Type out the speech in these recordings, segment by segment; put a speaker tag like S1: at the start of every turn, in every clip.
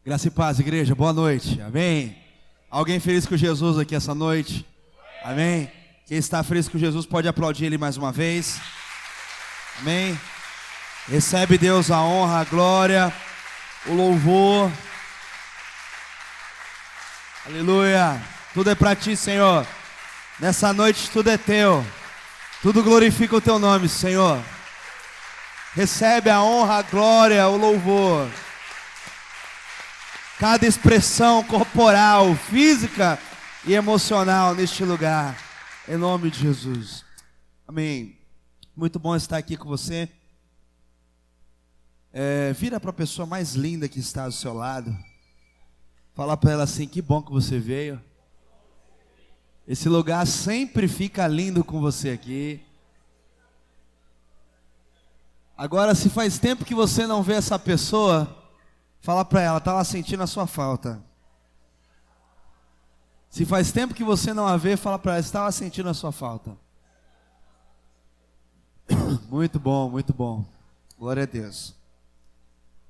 S1: Graça e paz, igreja, boa noite, amém? Alguém feliz com Jesus aqui essa noite? Amém? Quem está feliz com Jesus pode aplaudir Ele mais uma vez, amém? Recebe Deus a honra, a glória, o louvor, aleluia, tudo é para Ti, Senhor, nessa noite tudo é Teu, tudo glorifica o Teu nome, Senhor, recebe a honra, a glória, o louvor. Cada expressão corporal, física e emocional neste lugar, em nome de Jesus, amém. Muito bom estar aqui com você. Vira para a pessoa mais linda que está do seu lado, fala para ela assim: que bom que você veio. Esse lugar sempre fica lindo com você aqui. Agora, se faz tempo que você não vê essa pessoa, fala para ela, estava sentindo a sua falta. Se faz tempo que você não a vê, fala para ela, estava sentindo a sua falta. Muito bom, muito bom. Glória a Deus.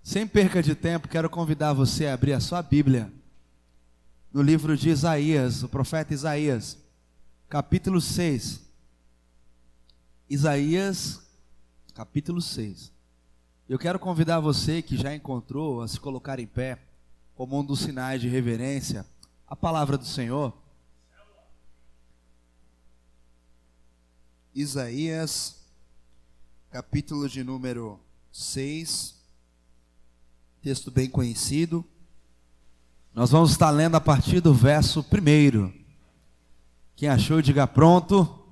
S1: Sem perca de tempo, quero convidar você a abrir a sua Bíblia no livro de Isaías, o profeta Isaías, capítulo 6. Isaías, capítulo 6. Eu quero convidar você que já encontrou a se colocar em pé, como um dos sinais de reverência, a palavra do Senhor. Isaías, capítulo de número 6, texto bem conhecido. Nós vamos estar lendo a partir do verso 1. Quem achou, diga pronto.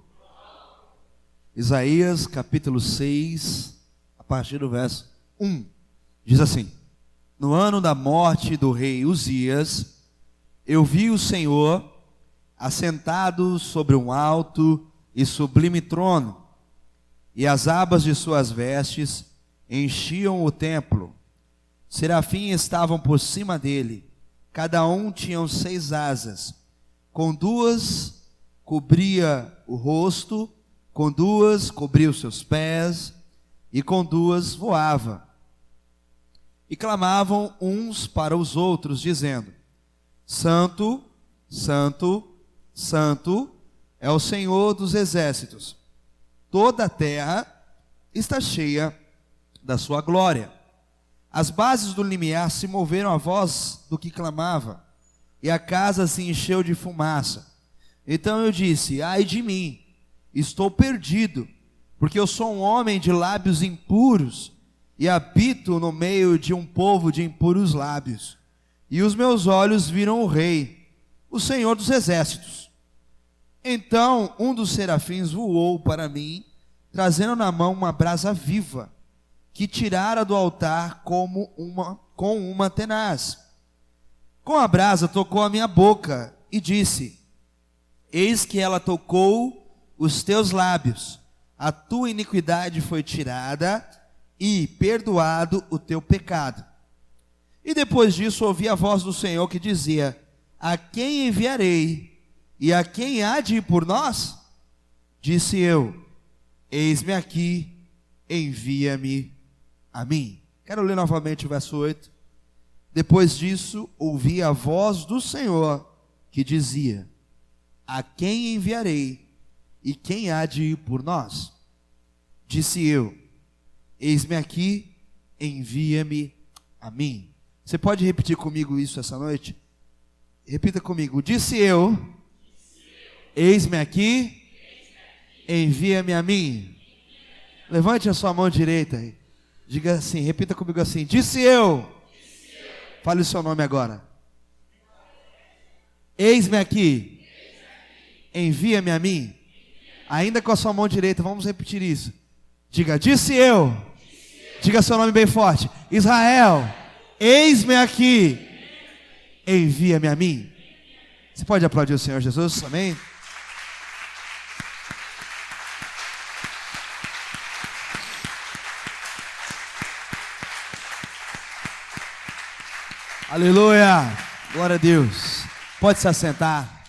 S1: Isaías, capítulo 6, a partir do verso 1, diz assim: no ano da morte do rei Uzias, eu vi o Senhor assentado sobre um alto e sublime trono, e as abas de suas vestes enchiam o templo. Serafins estavam por cima dele, cada um tinha 6 asas, com 2 cobria o rosto, com 2 cobria os seus pés, e com 2 voava. E clamavam uns para os outros, dizendo: Santo, Santo, Santo é o Senhor dos exércitos. Toda a terra está cheia da sua glória. As bases do limiar se moveram à voz do que clamava, e a casa se encheu de fumaça. Então eu disse: ai de mim, estou perdido, porque eu sou um homem de lábios impuros, e habito no meio de um povo de impuros lábios. E os meus olhos viram o Rei, o Senhor dos exércitos. Então um dos serafins voou para mim, trazendo na mão uma brasa viva, que tirara do altar com uma tenaz. Com a brasa tocou a minha boca, e disse: eis que ela tocou os teus lábios, a tua iniquidade foi tirada, e perdoado o teu pecado. E depois disso ouvi a voz do Senhor que dizia: a quem enviarei? E a quem há de ir por nós? Disse eu: eis-me aqui, envia-me a mim. Quero ler novamente o verso 8. Depois disso ouvi a voz do Senhor que dizia: a quem enviarei? E quem há de ir por nós? Disse eu: eis-me aqui, envia-me a mim. Você pode repetir comigo isso essa noite? Repita comigo: disse eu, eis-me aqui, envia-me a mim. Levante a sua mão direita aí. Diga assim, repita comigo assim: disse eu. Fale o seu nome agora. Eis-me aqui, envia-me a mim. Ainda com a sua mão direita, vamos repetir isso. Diga: disse eu. Diga seu nome bem forte: Israel, eis-me aqui, envia-me a mim. Você pode aplaudir o Senhor Jesus? Amém? Aleluia, glória a Deus. Pode se assentar.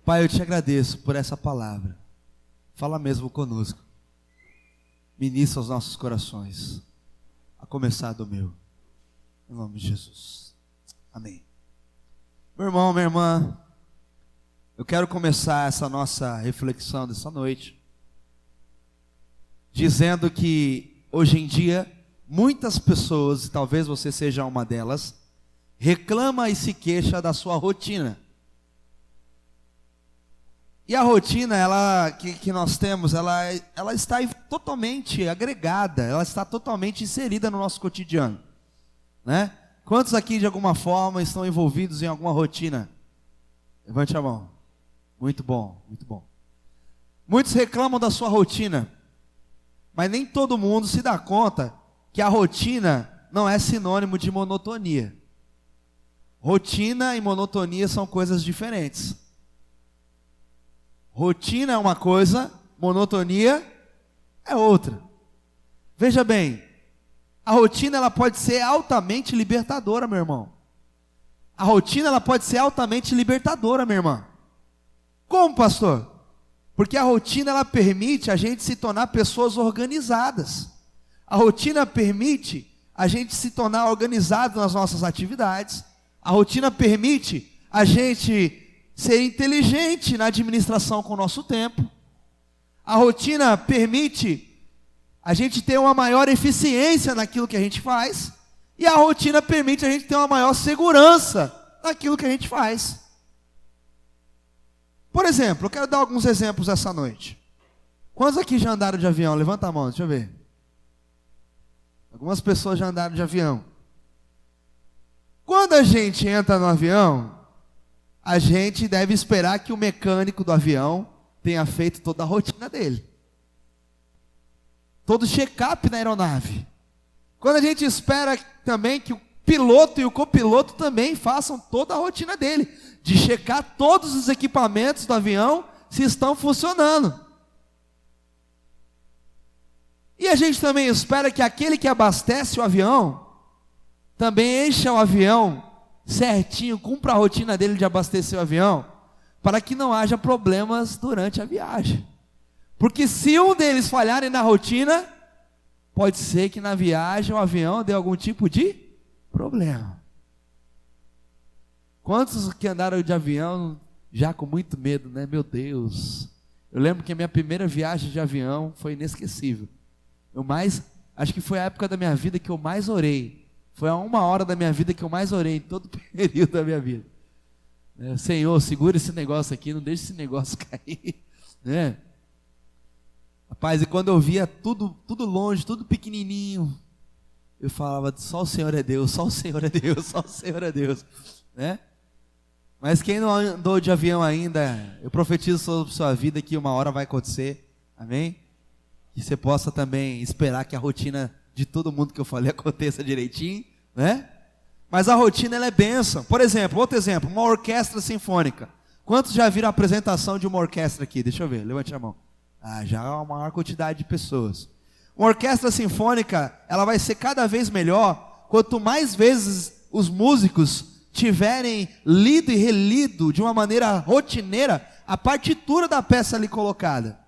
S1: Pai, eu te agradeço por essa palavra. Fala mesmo conosco. Ministra aos nossos corações, a começar do meu. Em nome de Jesus. Amém. Meu irmão, minha irmã, eu quero começar essa nossa reflexão dessa noite dizendo que hoje em dia muitas pessoas, e talvez você seja uma delas, reclama e se queixa da sua rotina. E a rotina que nós temos, ela está totalmente agregada, ela está totalmente inserida no nosso cotidiano, né? Quantos aqui de alguma forma estão envolvidos em alguma rotina? Levante a mão. Muito bom, muito bom. Muitos reclamam da sua rotina, mas nem todo mundo se dá conta que a rotina não é sinônimo de monotonia. Rotina e monotonia são coisas diferentes. Rotina é uma coisa, monotonia é outra. Veja bem, a rotina ela pode ser altamente libertadora, meu irmão. A rotina ela pode ser altamente libertadora, minha irmã. Como, pastor? Porque a rotina ela permite a gente se tornar pessoas organizadas. A rotina permite a gente se tornar organizado nas nossas atividades. A rotina permite a gente ser inteligente na administração com o nosso tempo. A rotina permite a gente ter uma maior eficiência naquilo que a gente faz. E a rotina permite a gente ter uma maior segurança naquilo que a gente faz. Por exemplo, eu quero dar alguns exemplos essa noite. Quantos aqui já andaram de avião? Levanta a mão, deixa eu ver. Algumas pessoas já andaram de avião. Quando a gente entra no avião, a gente deve esperar que o mecânico do avião tenha feito toda a rotina dele. Todo o check-up na aeronave. Quando a gente espera também que o piloto e o copiloto também façam toda a rotina dele, de checar todos os equipamentos do avião se estão funcionando. E a gente também espera que aquele que abastece o avião também encha o avião certinho, cumpra a rotina dele de abastecer o avião, para que não haja problemas durante a viagem. Porque se um deles falharem na rotina, pode ser que na viagem o avião dê algum tipo de problema. Quantos que andaram de avião já com muito medo, né? Meu Deus. Eu lembro que a minha primeira viagem de avião foi inesquecível. Acho que foi a época da minha vida que eu mais orei. Foi a 1 hora da minha vida que eu mais orei em todo o período da minha vida. Senhor, segura esse negócio aqui, não deixe esse negócio cair. Né? Rapaz, e quando eu via tudo longe, tudo pequenininho, eu falava, só o Senhor é Deus, só o Senhor é Deus, só o Senhor é Deus. Né? Mas quem não andou de avião ainda, eu profetizo sobre sua vida que 1 hora vai acontecer. Amém? Que você possa também esperar que a rotina de todo mundo que eu falei aconteça direitinho, né? Mas a rotina ela é bênção. Por exemplo, outro exemplo, uma orquestra sinfônica. Quantos já viram a apresentação de uma orquestra aqui? Deixa eu ver, levante a mão. Já é uma maior quantidade de pessoas. Uma orquestra sinfônica, ela vai ser cada vez melhor quanto mais vezes os músicos tiverem lido e relido de uma maneira rotineira a partitura da peça ali colocada.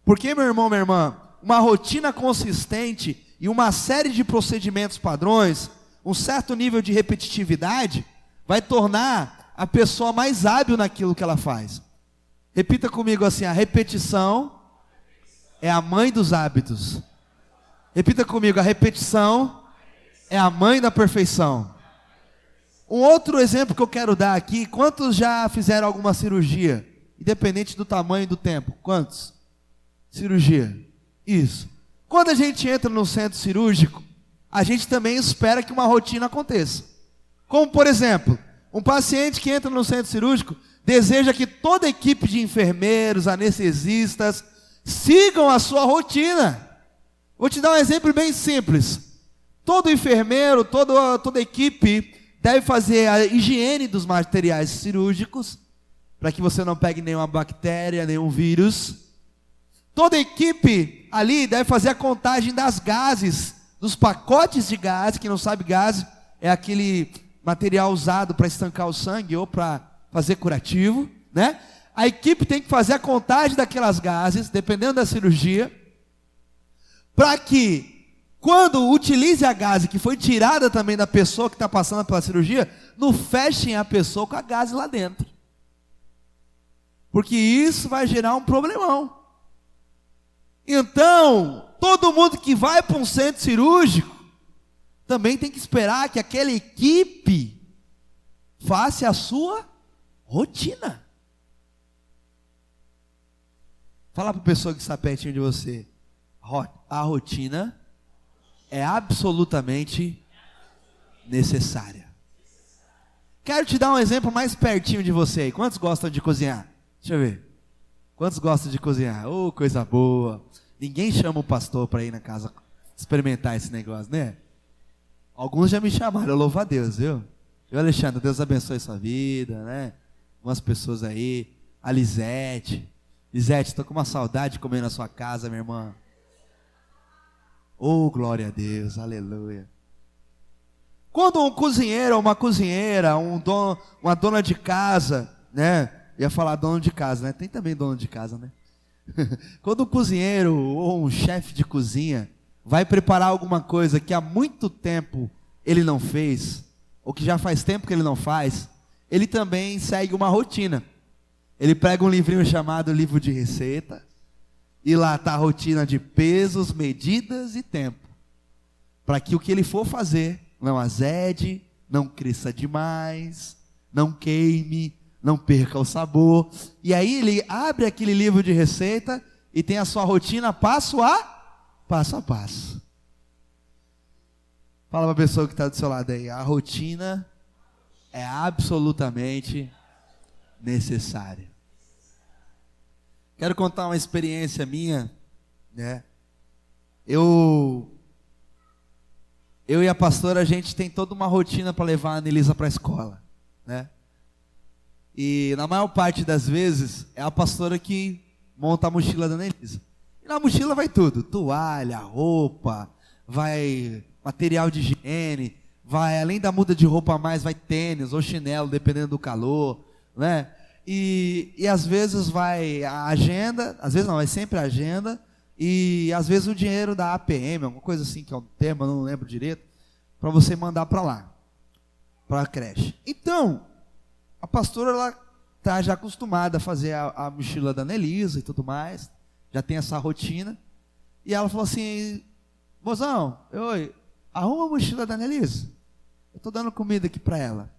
S1: Porque, meu irmão, minha irmã, uma rotina consistente e uma série de procedimentos padrões, um certo nível de repetitividade, vai tornar a pessoa mais hábil naquilo que ela faz. Repita comigo assim: a repetição é a mãe dos hábitos. Repita comigo: a repetição é a mãe da perfeição. Um outro exemplo que eu quero dar aqui: quantos já fizeram alguma cirurgia? Independente do tamanho e do tempo. Quantos? Cirurgia. Isso. Quando a gente entra no centro cirúrgico, a gente também espera que uma rotina aconteça. Como, por exemplo, um paciente que entra no centro cirúrgico deseja que toda a equipe de enfermeiros, anestesistas, sigam a sua rotina. Vou te dar um exemplo bem simples. Todo enfermeiro, toda equipe deve fazer a higiene dos materiais cirúrgicos, para que você não pegue nenhuma bactéria, nenhum vírus. Toda equipe ali deve fazer a contagem das gases, dos pacotes de gás. Quem não sabe, gás é aquele material usado para estancar o sangue ou para fazer curativo, né? A equipe tem que fazer a contagem daquelas gases, dependendo da cirurgia, para que quando utilize a gaze que foi tirada também da pessoa que está passando pela cirurgia, não fechem a pessoa com a gaze lá dentro. Porque isso vai gerar um problemão. Então, todo mundo que vai para um centro cirúrgico, também tem que esperar que aquela equipe faça a sua rotina. Fala para a pessoa que está pertinho de você. A rotina é absolutamente necessária. Quero te dar um exemplo mais pertinho de você aí. Quantos gostam de cozinhar? Deixa eu ver. Quantos gostam de cozinhar? Oh, coisa boa. Ninguém chama o pastor para ir na casa experimentar esse negócio, né? Alguns já me chamaram, eu louvo a Deus, viu? Eu, Alexandre, Deus abençoe sua vida, né? Umas pessoas aí. A Lisete. Lisete, estou com uma saudade de comer na sua casa, minha irmã. Oh, glória a Deus, aleluia. Quando um cozinheiro ou uma cozinheira, uma dona de casa, né? Ia falar dono de casa, né? Tem também dono de casa, né? Quando um cozinheiro ou um chefe de cozinha vai preparar alguma coisa que há muito tempo ele não fez, ou que já faz tempo que ele não faz, ele também segue uma rotina. Ele pega um livrinho chamado Livro de Receita, e lá está a rotina de pesos, medidas e tempo, para que o que ele for fazer não azede, não cresça demais, não queime, não perca o sabor. E aí ele abre aquele livro de receita e tem a sua rotina passo a passo. Fala para a pessoa que está do seu lado aí, a rotina é absolutamente necessária. Quero contar uma experiência minha, né? Eu e a pastora, a gente tem toda uma rotina para levar a Anelisa para a escola, né? E na maior parte das vezes é a pastora que monta a mochila da Anelisa. E na mochila vai tudo, toalha, roupa, vai material de higiene, vai além da muda de roupa a mais, vai tênis ou chinelo, dependendo do calor, né? E às vezes vai a agenda, às vezes não, é sempre a agenda, e às vezes o dinheiro da APM, alguma coisa assim, que é um termo, eu não lembro direito, para você mandar para lá, para a creche. Então, a pastora, ela está já acostumada a fazer a mochila da Anelisa e tudo mais, já tem essa rotina, e ela falou assim, mozão, arruma a mochila da Anelisa, eu estou dando comida aqui para ela.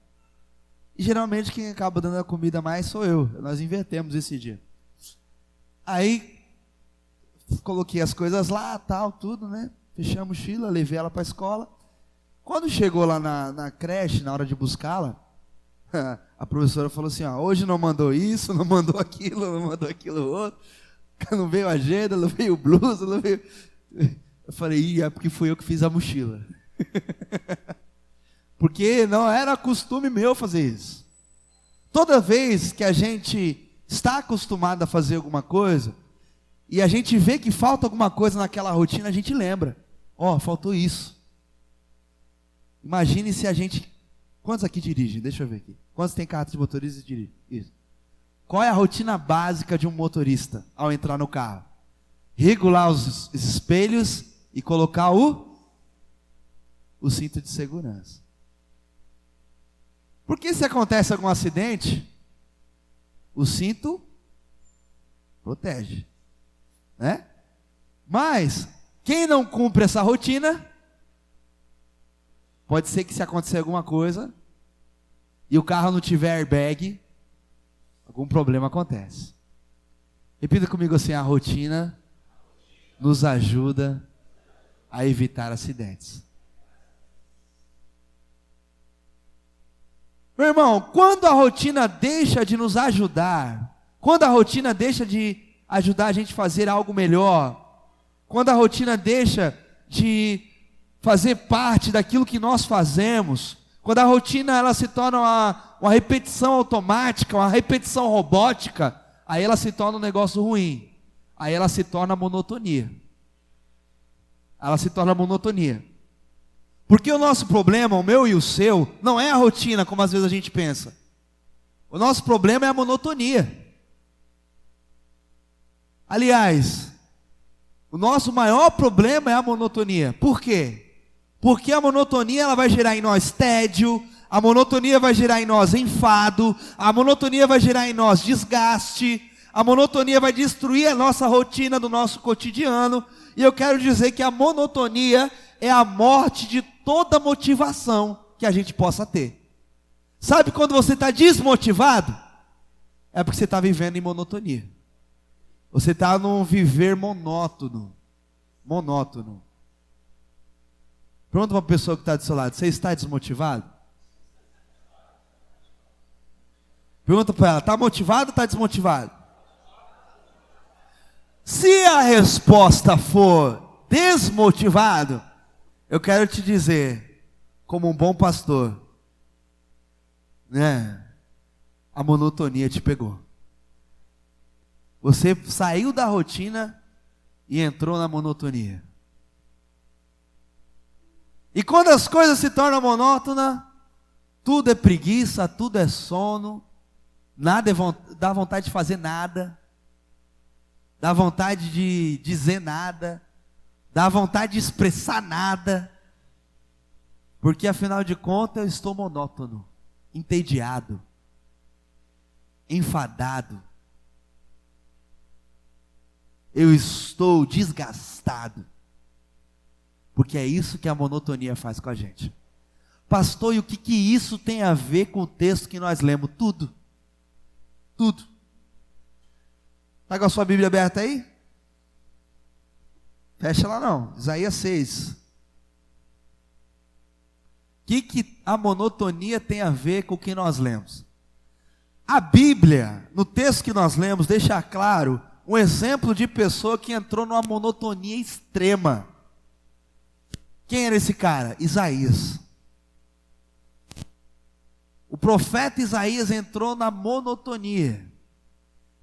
S1: E geralmente quem acaba dando a comida mais sou eu. Nós invertemos esse dia. Aí, coloquei as coisas lá, tal, tudo, né? Fechei a mochila, levei ela para a escola. Quando chegou lá na creche, na hora de buscá-la, a professora falou assim, hoje não mandou isso, não mandou aquilo outro. Não veio agenda, não veio blusa, não veio... Eu falei, é porque fui eu que fiz a mochila. Porque não era costume meu fazer isso. Toda vez que a gente está acostumado a fazer alguma coisa, e a gente vê que falta alguma coisa naquela rotina, a gente lembra. Faltou isso. Imagine se a gente... Quantos aqui dirigem? Deixa eu ver aqui. Quantos tem carta de motorista e dirigem? Isso. Qual é a rotina básica de um motorista ao entrar no carro? Regular os espelhos e colocar o cinto de segurança. Porque se acontece algum acidente, o cinto protege, né? Mas quem não cumpre essa rotina, pode ser que se acontecer alguma coisa e o carro não tiver airbag, algum problema acontece. Repita comigo assim, a rotina nos ajuda a evitar acidentes. Meu irmão, quando a rotina deixa de nos ajudar, quando a rotina deixa de ajudar a gente a fazer algo melhor, quando a rotina deixa de fazer parte daquilo que nós fazemos, quando a rotina ela se torna uma repetição automática, uma repetição robótica, aí ela se torna um negócio ruim, aí ela se torna monotonia. Ela se torna monotonia. Porque o nosso problema, o meu e o seu, não é a rotina, como às vezes a gente pensa. O nosso problema é a monotonia. Aliás, O nosso maior problema é a monotonia. Por quê? Porque a monotonia ela vai gerar em nós tédio, a monotonia vai gerar em nós enfado, a monotonia vai gerar em nós desgaste, a monotonia vai destruir a nossa rotina do nosso cotidiano. E eu quero dizer que a monotonia é a morte de toda motivação que a gente possa ter. Sabe quando você está desmotivado? É porque você está vivendo em monotonia. Você está num viver monótono. Monótono. Pergunta para a pessoa que está do seu lado: você está desmotivado? Pergunta para ela: está motivado ou está desmotivado? Se a resposta for desmotivado, eu quero te dizer, como um bom pastor, a monotonia te pegou. Você saiu da rotina e entrou na monotonia. E quando as coisas se tornam monótonas, tudo é preguiça, tudo é sono, nada dá vontade de fazer nada, dá vontade de dizer nada, dá vontade de expressar nada, porque afinal de contas eu estou monótono, entediado, enfadado, eu estou desgastado, porque é isso que a monotonia faz com a gente. Pastor, e o que isso tem a ver com o texto que nós lemos? Tudo. Tudo. Está com a sua Bíblia aberta aí? Fecha lá não, Isaías 6. O que a monotonia tem a ver com o que nós lemos? A Bíblia, no texto que nós lemos, deixa claro um exemplo de pessoa que entrou numa monotonia extrema. Quem era esse cara? Isaías. O profeta Isaías entrou na monotonia.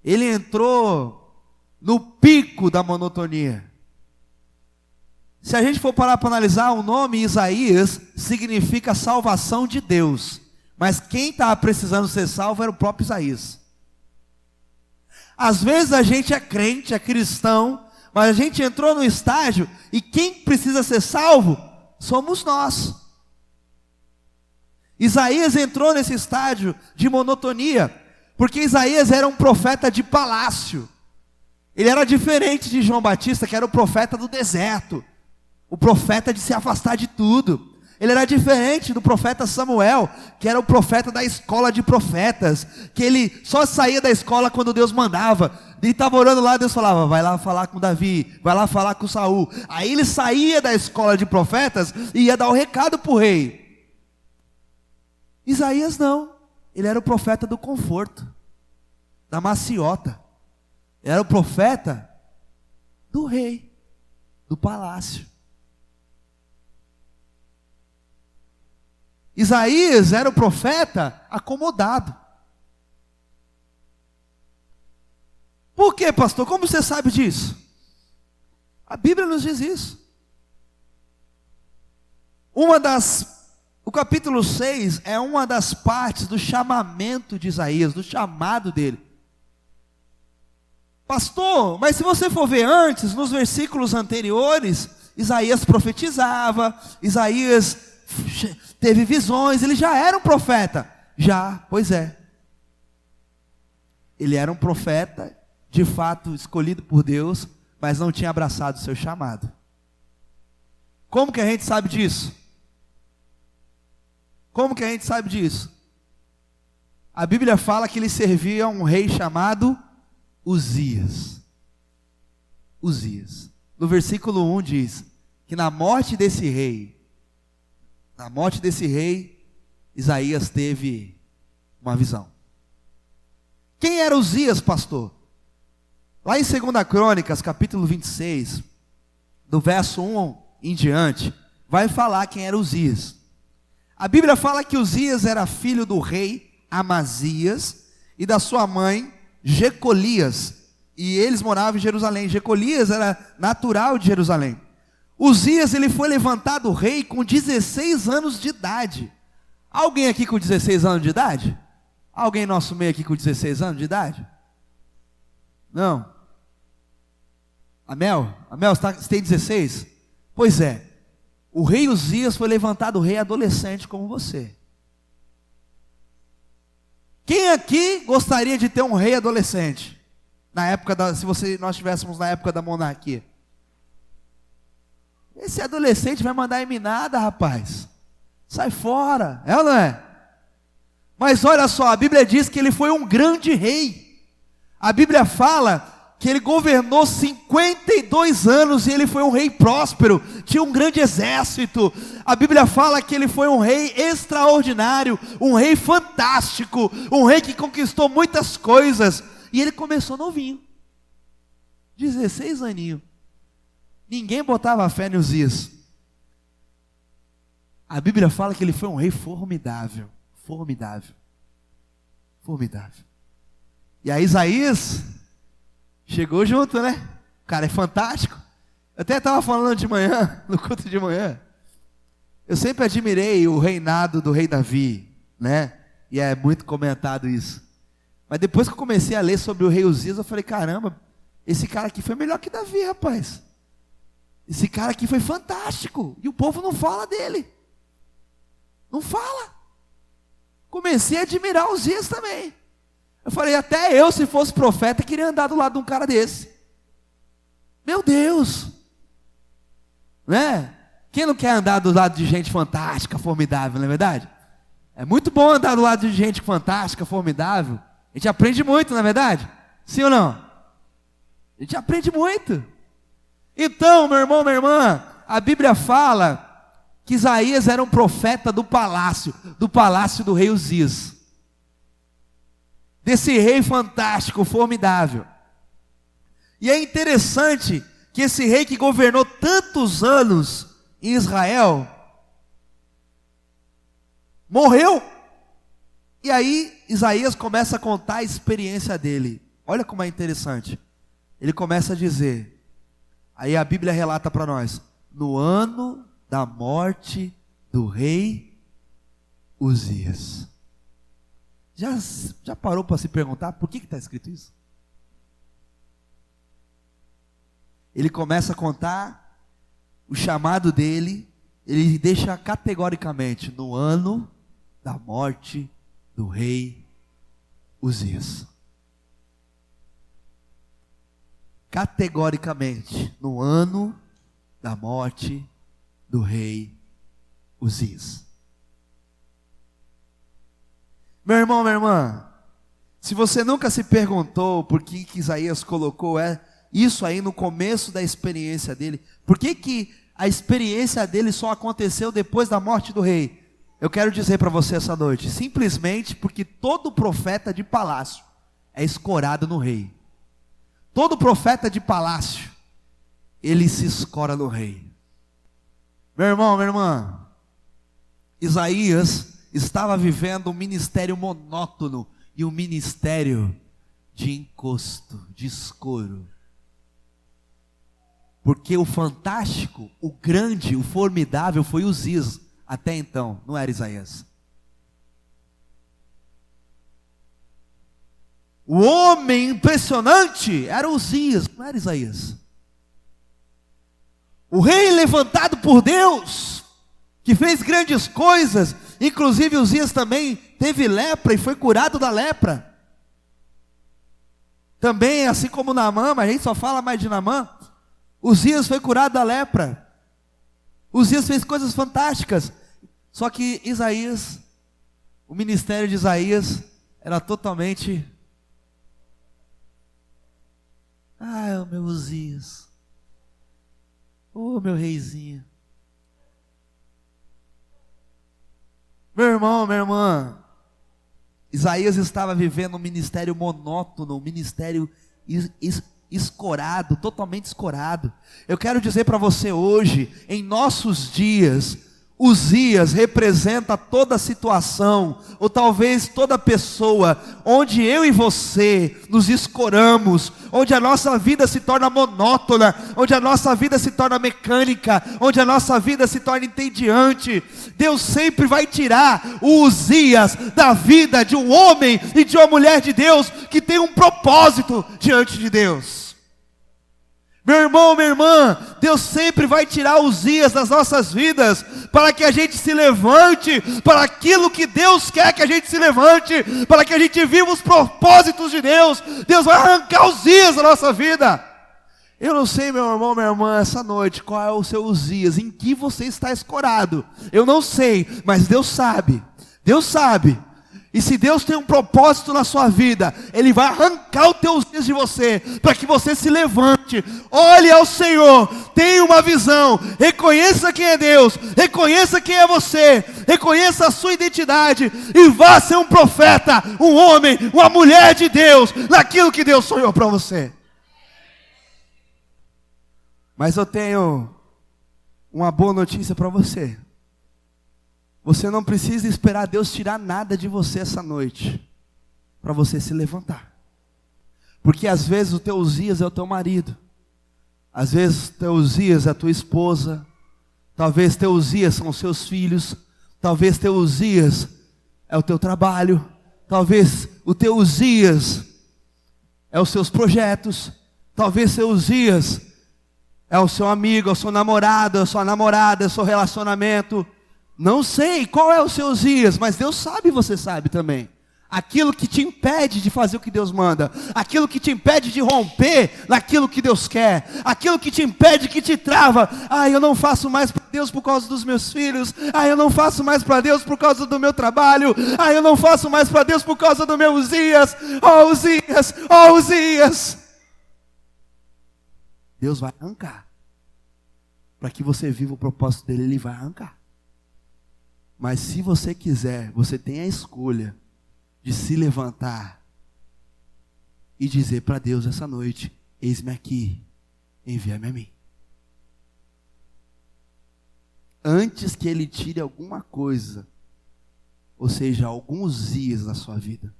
S1: Ele entrou no pico da monotonia. Se a gente for parar para analisar, o nome Isaías significa salvação de Deus. Mas quem estava precisando ser salvo era o próprio Isaías. Às vezes a gente é crente, é cristão, mas a gente entrou no estágio e quem precisa ser salvo somos nós. Isaías entrou nesse estágio de monotonia, porque Isaías era um profeta de palácio. Ele era diferente de João Batista, que era o profeta do deserto, o profeta de se afastar de tudo. Ele era diferente do profeta Samuel, que era o profeta da escola de profetas, que ele só saía da escola quando Deus mandava. Ele estava orando lá, Deus falava: vai lá falar com Davi, vai lá falar com Saul. Aí ele saía da escola de profetas e ia dar o recado para o rei. Isaías não, ele era o profeta do conforto, da maciota. Ele era o profeta do rei, do palácio. Isaías era o profeta acomodado. Por quê, pastor? Como você sabe disso? A Bíblia nos diz isso. O capítulo 6 é uma das partes do chamamento de Isaías, do chamado dele. Pastor, mas se você for ver antes, nos versículos anteriores, Isaías profetizava, Isaías teve visões, ele já era um profeta. Já, pois é. Ele era um profeta, de fato escolhido por Deus, mas não tinha abraçado o seu chamado. Como que a gente sabe disso? Como que a gente sabe disso? A Bíblia fala que ele servia a um rei chamado Uzias. Uzias. No versículo 1 diz que na morte desse rei, Isaías teve uma visão. Quem era Uzias, pastor? Lá em 2 Crônicas, capítulo 26, do verso 1 em diante, vai falar quem era Uzias. A Bíblia fala que Uzias era filho do rei Amazias e da sua mãe Jecolias, e eles moravam em Jerusalém. Jecolias era natural de Jerusalém. Uzias, ele foi levantado rei com 16 anos de idade. Alguém aqui com 16 anos de idade? Alguém nosso meio aqui com 16 anos de idade? Não. Amel, você tem 16? Pois é, o rei Uzias foi levantado rei adolescente como você. Quem aqui gostaria de ter um rei adolescente? Na época nós estivéssemos na época da monarquia. Esse adolescente vai mandar em mim nada, rapaz. Sai fora, é ou não é? Mas olha só, a Bíblia diz que ele foi um grande rei. A Bíblia fala que ele governou 52 anos e ele foi um rei próspero, tinha um grande exército. A Bíblia fala que ele foi um rei extraordinário, um rei fantástico, um rei que conquistou muitas coisas. E ele começou novinho, 16 aninhos. Ninguém botava fé em Uzias. A Bíblia fala que ele foi um rei formidável. E aí Isaías chegou junto, né? O cara é fantástico. Eu até estava falando de manhã, no culto de manhã. Eu sempre admirei o reinado do rei Davi, né? E é muito comentado isso. Mas depois que eu comecei a ler sobre o rei Uzias, eu falei, caramba, esse cara aqui foi melhor que Davi, rapaz. Esse cara aqui foi fantástico. E o povo não fala dele. Não fala. Comecei a admirar Uzias também. Eu falei, até eu, se fosse profeta, queria andar do lado de um cara desse. Meu Deus. Né? Quem não quer andar do lado de gente fantástica, formidável, não é verdade? É muito bom andar do lado de gente fantástica, formidável. A gente aprende muito, não é verdade? Sim ou não? A gente aprende muito. Então, meu irmão, minha irmã, a Bíblia fala que Isaías era um profeta do palácio do rei Uzias. Desse rei fantástico, formidável. E é interessante que esse rei que governou tantos anos em Israel, morreu. E aí Isaías começa a contar a experiência dele. Olha como é interessante. Ele começa a dizer, aí a Bíblia relata para nós, no ano da morte do rei Uzias. Já parou para se perguntar por que está escrito isso? Ele começa a contar o chamado dele, ele deixa categoricamente, no ano da morte do rei Uzias. Categoricamente, no ano da morte do rei Uzias. Meu irmão, minha irmã, se você nunca se perguntou por que Isaías colocou isso aí no começo da experiência dele, por que a experiência dele só aconteceu depois da morte do rei? Eu quero dizer para você essa noite, simplesmente porque todo profeta de palácio é escorado no rei. Todo profeta de palácio, ele se escora no rei. Meu irmão, minha irmã, Isaías estava vivendo um ministério monótono e um ministério de encosto, de escoro. Porque o fantástico, o grande, o formidável foi Uzias até então, não era Isaías. O homem impressionante era Uzias, não era Isaías. O rei levantado por Deus, que fez grandes coisas, inclusive Uzias também teve lepra e foi curado da lepra. Também, assim como Naamã, mas a gente só fala mais de Naamã, Uzias foi curado da lepra. Uzias fez coisas fantásticas. Só que Isaías, o ministério de Isaías era totalmente... Ah, o meu Uzias. Oh, meu reizinho. Meu irmão, minha irmã, Isaías estava vivendo um ministério monótono, um ministério escorado, totalmente escorado. Eu quero dizer para você hoje, em nossos dias, Uzias representa toda a situação, ou talvez toda pessoa, onde eu e você nos escoramos, onde a nossa vida se torna monótona, onde a nossa vida se torna mecânica, onde a nossa vida se torna entediante. Deus sempre vai tirar o Uzias da vida de um homem e de uma mulher de Deus, que tem um propósito diante de Deus. Meu irmão, minha irmã, Deus sempre vai tirar Uzias das nossas vidas, para que a gente se levante, para aquilo que Deus quer que a gente se levante, para que a gente viva os propósitos de Deus. Deus vai arrancar Uzias da nossa vida. Eu não sei, meu irmão, minha irmã, essa noite, qual é o seu Uzias, em que você está escorado. Eu não sei, mas Deus sabe. Deus sabe. E se Deus tem um propósito na sua vida, Ele vai arrancar os teus dias de você, para que você se levante, olhe ao Senhor, tenha uma visão, reconheça quem é Deus, reconheça quem é você, reconheça a sua identidade, e vá ser um profeta, um homem, uma mulher de Deus, naquilo que Deus sonhou para você. Mas eu tenho uma boa notícia para você. Você não precisa esperar Deus tirar nada de você essa noite, para você se levantar. Porque às vezes o teu Uzias é o teu marido, às vezes o teu Uzias é a tua esposa, talvez teu Uzias são os seus filhos, talvez teu Uzias é o teu trabalho, talvez o teu Uzias é os seus projetos, talvez teu Uzias é o seu amigo, é o seu namorado, é a sua namorada, é o seu relacionamento. Não sei qual é o seu Uzias, mas Deus sabe e você sabe também. Aquilo que te impede de fazer o que Deus manda, aquilo que te impede de romper naquilo que Deus quer, aquilo que te impede, que te trava. Eu não faço mais para Deus por causa dos meus filhos, eu não faço mais para Deus por causa do meu trabalho, eu não faço mais para Deus por causa do meu Uzias. Oh Uzias, oh Uzias. Deus vai arrancar, para que você viva o propósito dele, Ele vai arrancar. Mas se você quiser, você tem a escolha de se levantar e dizer para Deus essa noite: eis-me aqui, envia-me a mim. Antes que Ele tire alguma coisa, ou seja, alguns dias na sua vida.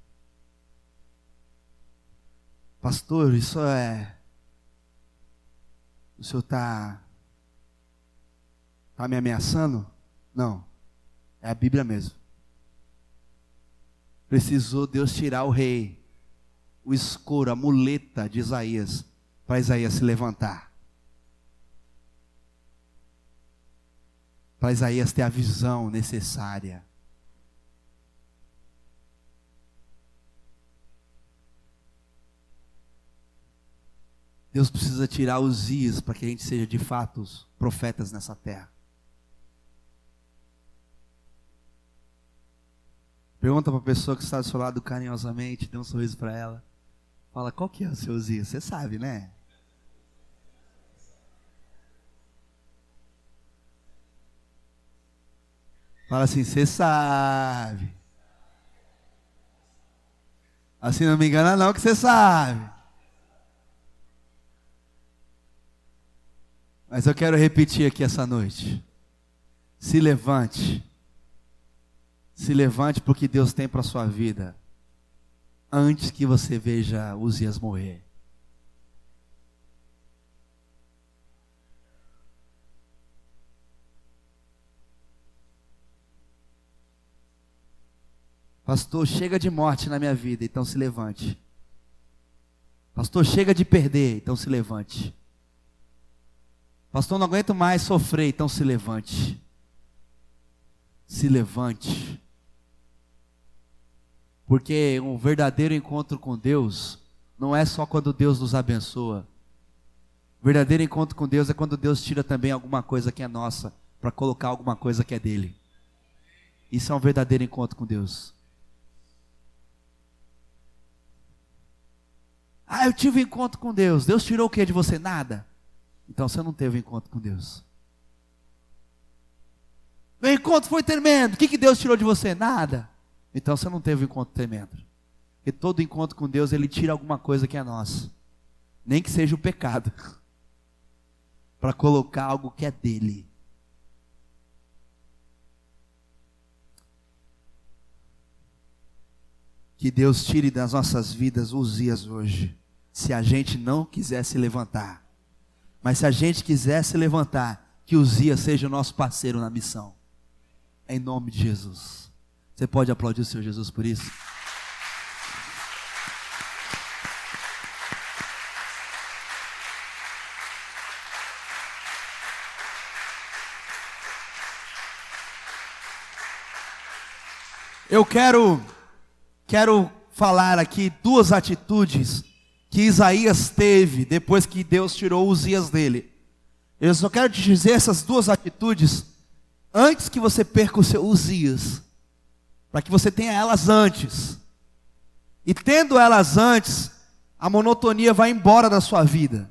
S1: Pastor, isso é... O senhor está me ameaçando? Não. É a Bíblia mesmo. Precisou Deus tirar o rei, o escuro, a muleta de Isaías, para Isaías se levantar. Para Isaías ter a visão necessária. Deus precisa tirar os Uzias para que a gente seja de fato os profetas nessa terra. Pergunta para a pessoa que está do seu lado carinhosamente, dê um sorriso para ela. Fala, qual que é o seu Uzias? Você sabe, né? Fala assim, você sabe. Assim não me engana não que você sabe. Mas eu quero repetir aqui essa noite. Se levante. Se levante para o que Deus tem para a sua vida, antes que você veja Uzias morrer. Pastor, chega de morte na minha vida, então se levante. Pastor, chega de perder, então se levante. Pastor, não aguento mais sofrer, então se levante. Se levante. Porque um verdadeiro encontro com Deus não é só quando Deus nos abençoa. O verdadeiro encontro com Deus é quando Deus tira também alguma coisa que é nossa, para colocar alguma coisa que é dele. Isso é um verdadeiro encontro com Deus. Eu tive um encontro com Deus. Deus tirou o que de você? Nada. Então você não teve um encontro com Deus. Meu encontro foi tremendo. O que Deus tirou de você? Nada. Então você não teve um encontro tremendo. Porque todo encontro com Deus, Ele tira alguma coisa que é nossa. Nem que seja o pecado. Para colocar algo que é dele. Que Deus tire das nossas vidas os Uzias hoje. Se a gente não quiser se levantar. Mas se a gente quiser se levantar, que Uzias seja o nosso parceiro na missão. Em nome de Jesus. Você pode aplaudir o Senhor Jesus por isso? Eu quero falar aqui duas atitudes que Isaías teve depois que Deus tirou Uzias dele. Eu só quero te dizer essas duas atitudes antes que você perca o seu Uzias, para que você tenha elas antes. E tendo elas antes, a monotonia vai embora da sua vida.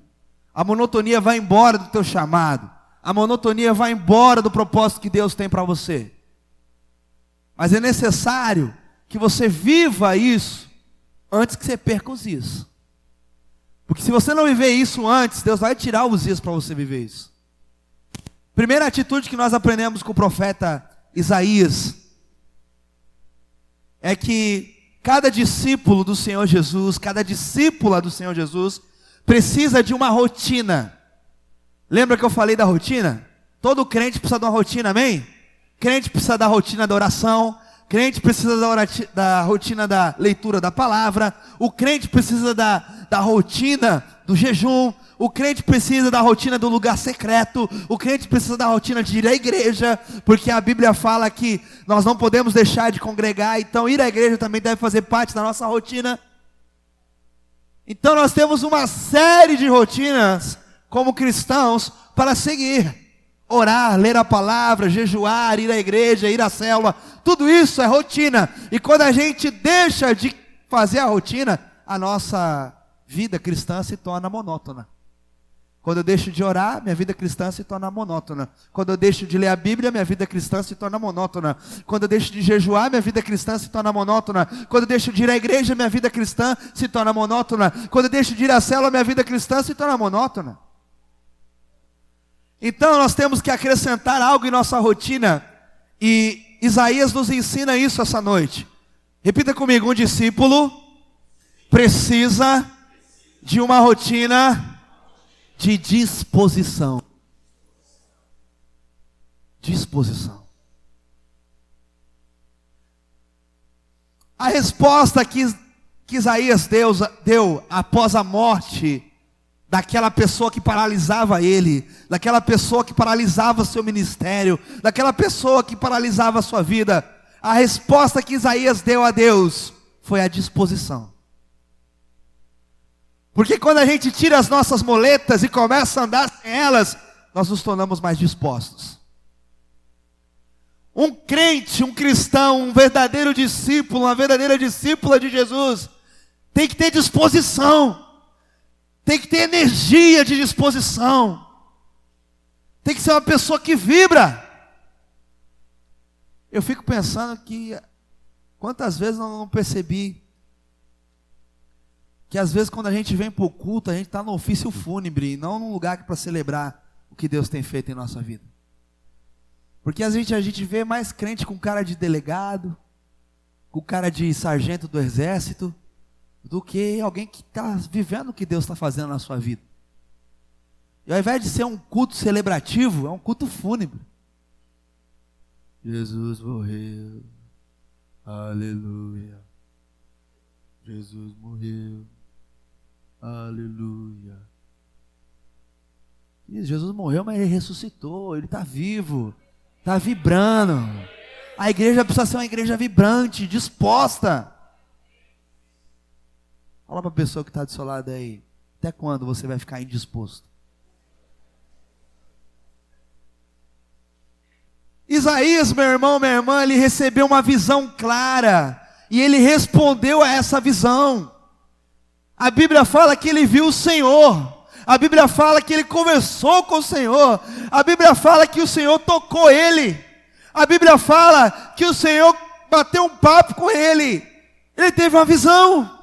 S1: A monotonia vai embora do teu chamado. A monotonia vai embora do propósito que Deus tem para você. Mas é necessário que você viva isso antes que você perca os dias. Porque se você não viver isso antes, Deus vai tirar os dias para você viver isso. Primeira atitude que nós aprendemos com o profeta Isaías é que cada discípulo do Senhor Jesus, cada discípula do Senhor Jesus, precisa de uma rotina. Lembra que eu falei da rotina? Todo crente precisa de uma rotina, amém? Crente precisa da rotina da oração, crente precisa da rotina da leitura da palavra, o crente precisa da rotina do jejum, o crente precisa da rotina do lugar secreto, o crente precisa da rotina de ir à igreja, porque a Bíblia fala que nós não podemos deixar de congregar, então ir à igreja também deve fazer parte da nossa rotina. Então nós temos uma série de rotinas como cristãos para seguir. Orar, ler a palavra, jejuar, ir à igreja, ir à célula, tudo isso é rotina. E quando a gente deixa de fazer a rotina, a nossa vida cristã se torna monótona. Quando eu deixo de orar, minha vida cristã se torna monótona. Quando eu deixo de ler a Bíblia, minha vida cristã se torna monótona. Quando eu deixo de jejuar, minha vida cristã se torna monótona. Quando eu deixo de ir à igreja, minha vida cristã se torna monótona. Quando eu deixo de ir à célula, minha vida cristã se torna monótona. Então nós temos que acrescentar algo em nossa rotina, e Isaías nos ensina isso essa noite. Repita comigo: um discípulo precisa de uma rotina de disposição. Disposição. A resposta que Isaías deu após a morte daquela pessoa que paralisava ele, daquela pessoa que paralisava seu ministério, daquela pessoa que paralisava a sua vida, a resposta que Isaías deu a Deus foi a disposição. Porque quando a gente tira as nossas moletas e começa a andar sem elas, nós nos tornamos mais dispostos. Um crente, um cristão, um verdadeiro discípulo, uma verdadeira discípula de Jesus, tem que ter disposição. Tem que ter energia de disposição. Tem que ser uma pessoa que vibra. Eu fico pensando que quantas vezes eu não percebi que às vezes quando a gente vem para o culto, a gente está no ofício fúnebre e não num lugar para celebrar o que Deus tem feito em nossa vida. Porque a gente vê mais crente com cara de delegado, com cara de sargento do exército, do que alguém que está vivendo o que Deus está fazendo na sua vida. E ao invés de ser um culto celebrativo, é um culto fúnebre. Jesus morreu, aleluia. Jesus morreu, aleluia. E Jesus morreu, mas ele ressuscitou, ele está vivo, está vibrando. A igreja precisa ser uma igreja vibrante, disposta. Fala para a pessoa que está do seu lado aí, até quando você vai ficar indisposto? Isaías, meu irmão, minha irmã, ele recebeu uma visão clara, e ele respondeu a essa visão. A Bíblia fala que ele viu o Senhor, a Bíblia fala que ele conversou com o Senhor, a Bíblia fala que o Senhor tocou ele, a Bíblia fala que o Senhor bateu um papo com ele, ele teve uma visão.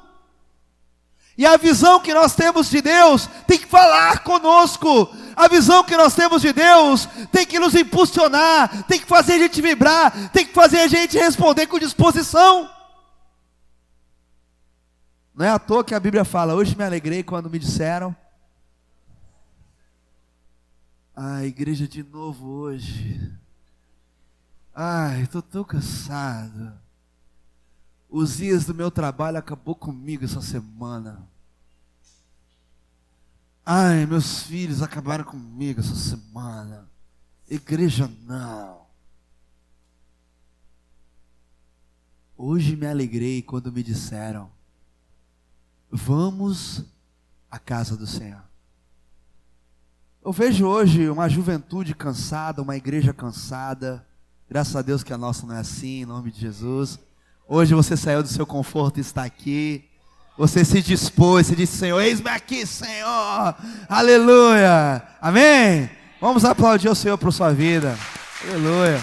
S1: E a visão que nós temos de Deus tem que falar conosco. A visão que nós temos de Deus tem que nos impulsionar, tem que fazer a gente vibrar, tem que fazer a gente responder com disposição. Não é à toa que a Bíblia fala: hoje me alegrei quando me disseram, igreja de novo hoje. Estou tão cansado. Os dias do meu trabalho acabou comigo essa semana. Meus filhos acabaram comigo essa semana. Igreja não. Hoje me alegrei quando me disseram: vamos à casa do Senhor. Eu vejo hoje uma juventude cansada, uma igreja cansada. Graças a Deus que a nossa não é assim, em nome de Jesus. Hoje você saiu do seu conforto e está aqui. Você se dispôs, você disse: Senhor, eis-me aqui, Senhor. Aleluia. Amém? Vamos aplaudir o Senhor por sua vida. Aleluia.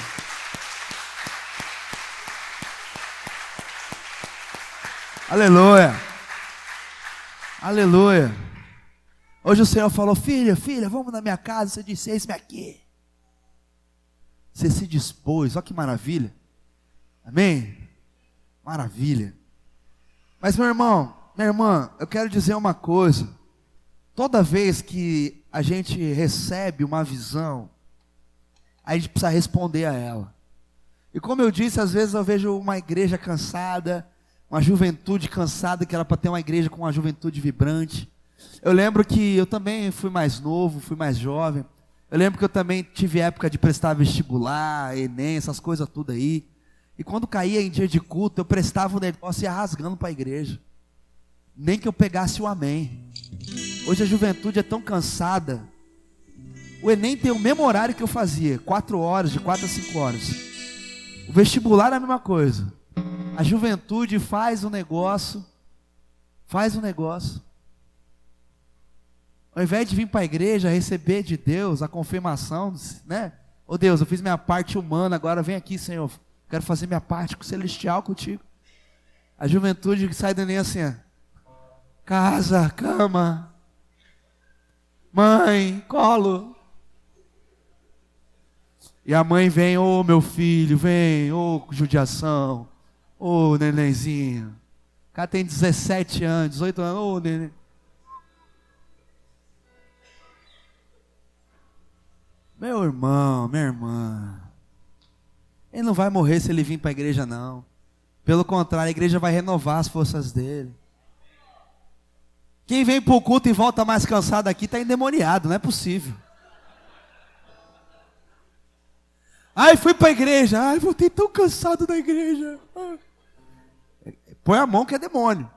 S1: Aleluia. Aleluia. Hoje o Senhor falou: filha, vamos na minha casa. Você disse: eis-me aqui. Você se dispôs, olha que maravilha. Amém? Maravilha. Mas meu irmão, minha irmã, eu quero dizer uma coisa. Toda vez que a gente recebe uma visão, a gente precisa responder a ela. E como eu disse, às vezes eu vejo uma igreja cansada, uma juventude cansada, que era para ter uma igreja com uma juventude vibrante. Eu lembro que eu também fui mais novo, fui mais jovem. Eu lembro que eu também tive época de prestar vestibular, Enem, essas coisas tudo aí. E quando caía em dia de culto, eu prestava o negócio e ia rasgando para a igreja. Nem que eu pegasse o amém. Hoje a juventude é tão cansada. O Enem tem o mesmo horário que eu fazia, 4 horas, de 4 a 5 horas. O vestibular é a mesma coisa. A juventude faz o negócio. Ao invés de vir para a igreja, receber de Deus a confirmação, né? Ô Deus, eu fiz minha parte humana, agora vem aqui, Senhor. Quero fazer minha parte celestial contigo. A juventude sai do Enem assim, ó. Casa, cama, mãe, colo. E a mãe vem: ô meu filho, vem, ô judiação, ô nenenzinho. O cara tem 17 anos, 18 anos, ô neném. Meu irmão, minha irmã, ele não vai morrer se ele vir para a igreja, não. Pelo contrário, a igreja vai renovar as forças dele. Quem vem para o culto e volta mais cansado aqui está endemoniado, não é possível. Ai, fui para a igreja, ai, voltei tão cansado da igreja. Põe a mão que é demônio.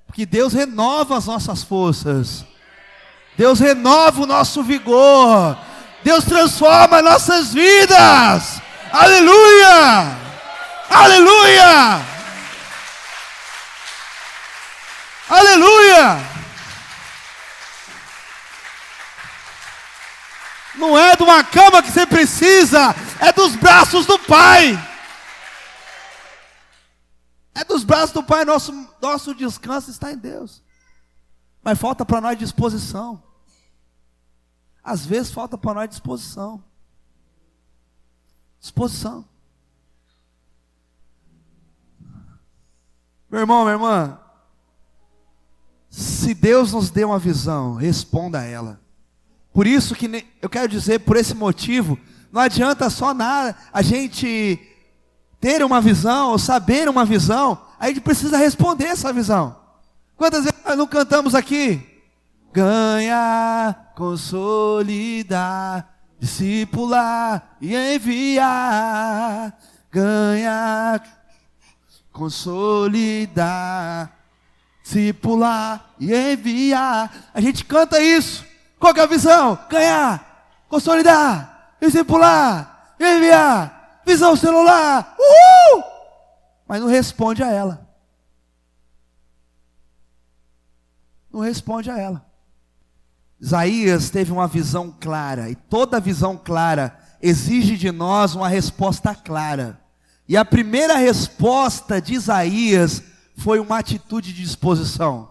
S1: Porque Deus renova as nossas forças. Deus renova o nosso vigor. Deus transforma nossas vidas. Aleluia! Aleluia! Aleluia! Não é de uma cama que você precisa, é dos braços do Pai. É dos braços do Pai. Nosso descanso está em Deus. Mas falta para nós disposição. Às vezes falta para nós disposição. Disposição. Meu irmão, minha irmã, se Deus nos deu uma visão, responda a ela. Por isso que eu quero dizer, por esse motivo, não adianta só nada a gente ter uma visão ou saber uma visão, a gente precisa responder essa visão. Quantas vezes nós não cantamos aqui? Ganhar, consolidar, discipular e enviar. Ganhar, consolidar, discipular e enviar. A gente canta isso. Qual que é a visão? Ganhar, consolidar, discipular, enviar. Visão celular. Uhul! Mas não responde a ela. Não responde a ela. Isaías teve uma visão clara, e toda visão clara exige de nós uma resposta clara. E a primeira resposta de Isaías foi uma atitude de disposição.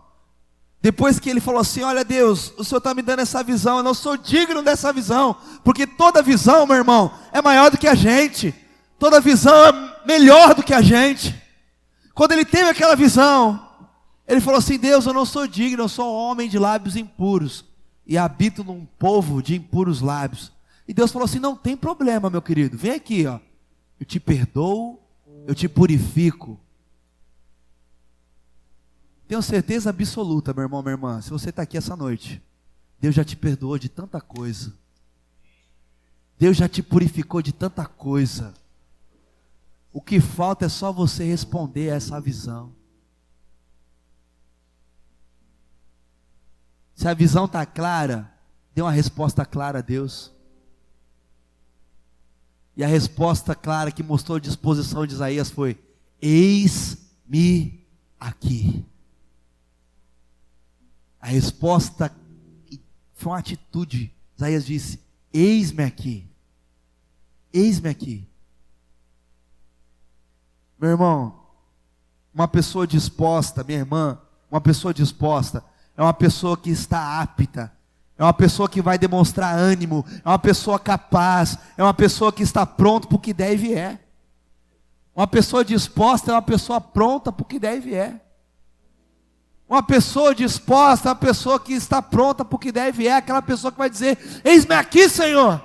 S1: Depois que ele falou assim: olha Deus, o Senhor está me dando essa visão, eu não sou digno dessa visão, porque toda visão, meu irmão, é maior do que a gente, toda visão é melhor do que a gente. Quando ele teve aquela visão, ele falou assim: Deus, eu não sou digno, eu sou um homem de lábios impuros, e habito num povo de impuros lábios. E Deus falou assim: não tem problema, meu querido, vem aqui, ó. Eu te perdoo, eu te purifico. Tenho certeza absoluta, meu irmão, minha irmã, se você está aqui essa noite, Deus já te perdoou de tanta coisa. Deus já te purificou de tanta coisa. O que falta é só você responder a essa visão. Se a visão está clara, dê uma resposta clara a Deus. E a resposta clara que mostrou a disposição de Isaías foi: eis-me aqui. A resposta foi uma atitude. Isaías disse: eis-me aqui. Eis-me aqui. Meu irmão, uma pessoa disposta, minha irmã, uma pessoa disposta é uma pessoa que está apta, é uma pessoa que vai demonstrar ânimo, é uma pessoa capaz, é uma pessoa que está pronta para o que deve é. Uma pessoa disposta é uma pessoa pronta para o que deve é. Uma pessoa disposta é uma pessoa que está pronta para o que deve é, aquela pessoa que vai dizer: eis-me aqui, Senhor.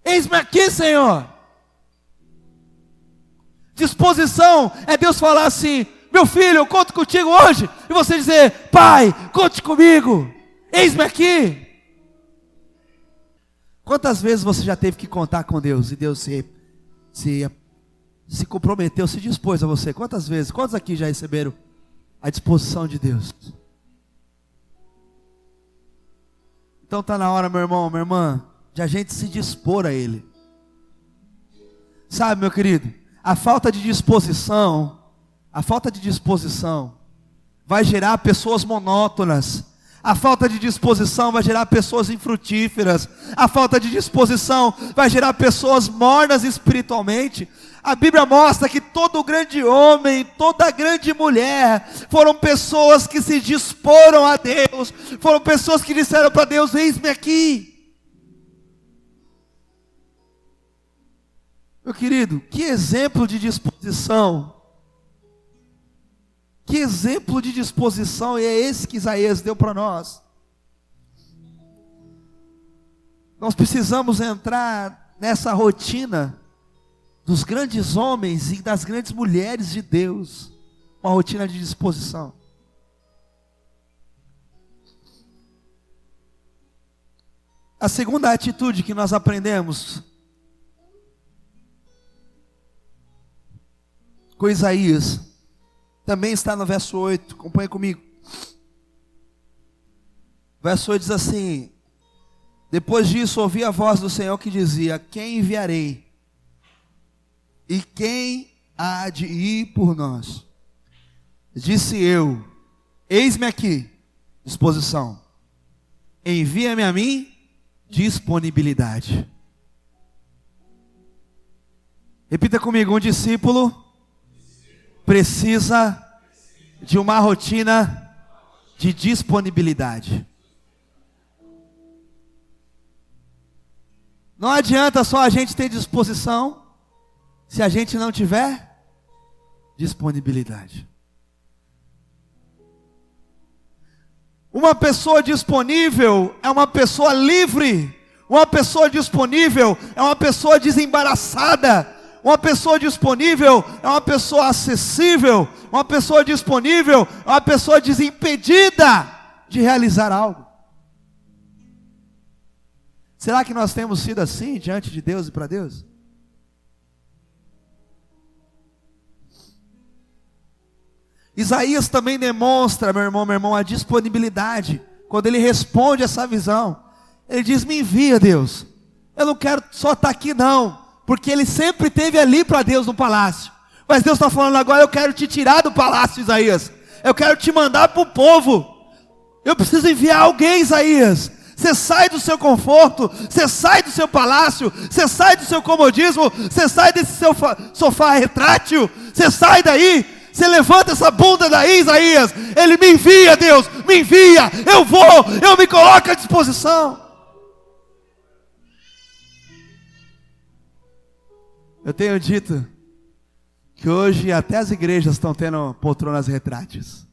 S1: Eis-me aqui, Senhor. Disposição é Deus falar assim: meu filho, eu conto contigo hoje. E você dizer: pai, conte comigo. Eis-me aqui. Quantas vezes você já teve que contar com Deus e Deus se comprometeu, se dispôs a você? Quantas vezes? Quantos aqui já receberam a disposição de Deus? Então está na hora, meu irmão, minha irmã, de a gente se dispor a Ele. Sabe, meu querido, a falta de disposição vai gerar pessoas monótonas. A falta de disposição vai gerar pessoas infrutíferas. A falta de disposição vai gerar pessoas mornas espiritualmente. A Bíblia mostra que todo grande homem, toda grande mulher, foram pessoas que se disporam a Deus, foram pessoas que disseram para Deus: eis-me aqui. Meu querido, que exemplo de disposição. Que exemplo de disposição é esse que Isaías deu para nós? Nós precisamos entrar nessa rotina dos grandes homens e das grandes mulheres de Deus, uma rotina de disposição. A segunda atitude que nós aprendemos com Isaías também está no verso 8, acompanha comigo. Verso 8 diz assim: depois disso ouvi a voz do Senhor que dizia: quem enviarei? E quem há de ir por nós? Disse eu: eis-me aqui. Disposição. Envia-me a mim. Disponibilidade. Repita comigo: um discípulo precisa de uma rotina de disponibilidade. Não adianta só a gente ter disposição se a gente não tiver disponibilidade. Uma pessoa disponível é uma pessoa livre. Uma pessoa disponível é uma pessoa desembaraçada. Uma pessoa disponível é uma pessoa acessível. Uma pessoa disponível é uma pessoa desimpedida de realizar algo. Será que nós temos sido assim diante de Deus e para Deus? Isaías também demonstra, meu irmão, a disponibilidade. Quando ele responde essa visão, ele diz: me envia, Deus. Eu não quero só estar aqui não. Porque ele sempre esteve ali para Deus no palácio. Mas Deus está falando agora: eu quero te tirar do palácio, Isaías. Eu quero te mandar para o povo. Eu preciso enviar alguém, Isaías. Você sai do seu conforto, você sai do seu palácio, você sai do seu comodismo, você sai desse seu sofá retrátil, você sai daí, você levanta essa bunda daí, Isaías. Ele: me envia, Deus, me envia. Eu vou, eu me coloco à disposição. Eu tenho dito que hoje até as igrejas estão tendo poltronas retráteis.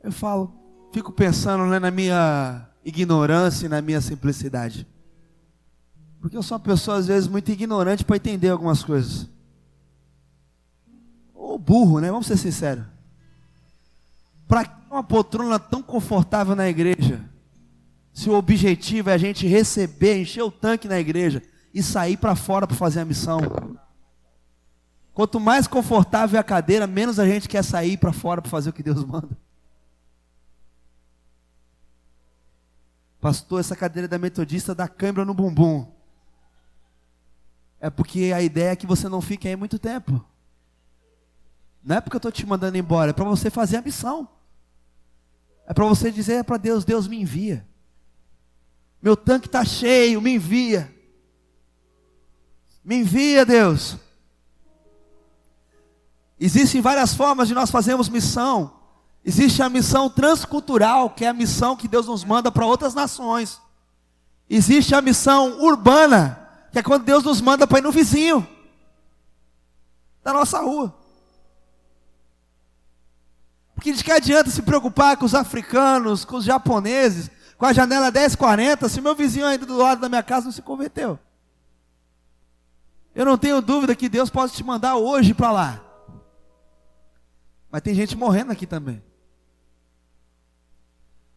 S1: Eu fico pensando, né, na minha ignorância e na minha simplicidade. Porque eu sou uma pessoa às vezes muito ignorante para entender algumas coisas. Ou burro, né? Vamos ser sinceros. Para que uma poltrona tão confortável na igreja, se o objetivo é a gente receber, encher o tanque na igreja e sair para fora para fazer a missão. Quanto mais confortável é a cadeira, menos a gente quer sair para fora para fazer o que Deus manda. Pastor, essa cadeira da metodista dá cãibra no bumbum. É porque a ideia é que você não fique aí muito tempo. Não é porque eu estou te mandando embora, é para você fazer a missão. É para você dizer para Deus, Deus me envia. Meu tanque está cheio, me envia. Me envia, Deus. Existem várias formas de nós fazermos missão. Existe a missão transcultural, que é a missão que Deus nos manda para outras nações. Existe a missão urbana, que é quando Deus nos manda para ir no vizinho da nossa rua. Porque de que adianta se preocupar com os africanos, com os japoneses, com a janela 1040, se meu vizinho ainda do lado da minha casa não se converteu? Eu não tenho dúvida que Deus pode te mandar hoje para lá. Mas tem gente morrendo aqui também.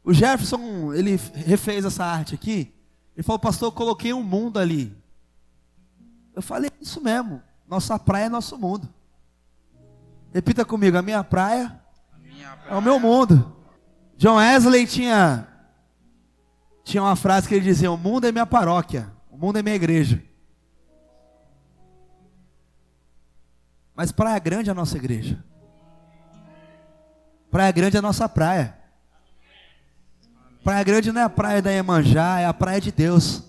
S1: O Jefferson, ele refez essa arte aqui. Ele falou, pastor, eu coloquei um mundo ali. Eu falei, isso mesmo. Nossa praia é nosso mundo. Repita comigo, a minha praia é o meu mundo. John Wesley tinha uma frase que ele dizia, o mundo é minha paróquia, o mundo é minha igreja. Mas Praia Grande é a nossa igreja. Praia Grande é a nossa praia. Praia Grande não é a praia da Iemanjá, é a praia de Deus.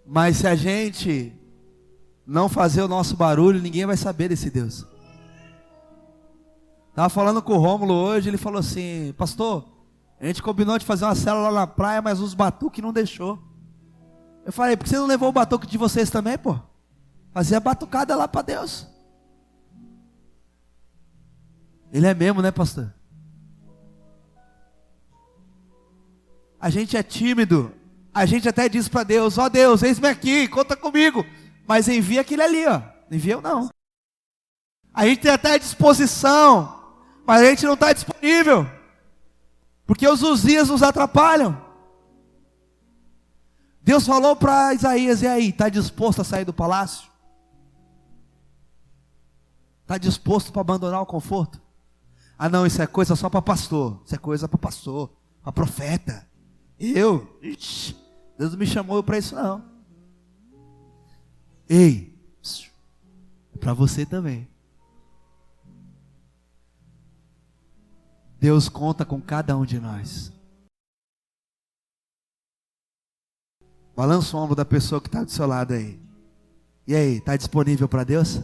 S1: Mas se a gente não fazer o nosso barulho, ninguém vai saber desse Deus. Estava falando com o Rômulo hoje, ele falou assim, pastor, a gente combinou de fazer uma célula lá na praia, mas os batuques não deixou. Eu falei, por que você não levou o batuque de vocês também, pô? Fazia batucada lá para Deus. Ele é mesmo, né, pastor? A gente é tímido. A gente até diz para Deus, ó Deus, eis-me aqui, conta comigo. Mas envia aquele ali, ó. Não envia eu não. A gente tem até a disposição, mas a gente não está disponível. Porque os Uzias nos atrapalham. Deus falou para Isaías, e aí, está disposto a sair do palácio? Está disposto para abandonar o conforto? Ah não, isso é coisa só para pastor. Isso é coisa para pastor, para profeta. Ixi, Deus não me chamou para isso não. Ei, é para você também. Deus conta com cada um de nós. Balança o ombro da pessoa que está do seu lado aí. E aí, está disponível para Deus?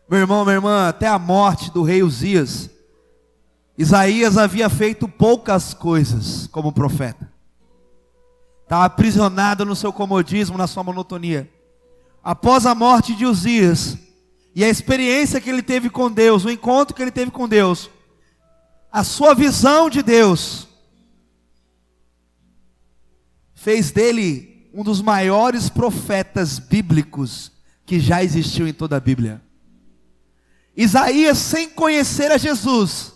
S1: Meu irmão, minha irmã, até a morte do rei Uzias, Isaías havia feito poucas coisas como profeta. Estava aprisionado no seu comodismo, na sua monotonia. Após a morte de Uzias, e a experiência que ele teve com Deus, o encontro que ele teve com Deus, a sua visão de Deus, fez dele um dos maiores profetas bíblicos que já existiu em toda a Bíblia. Isaías, sem conhecer a Jesus,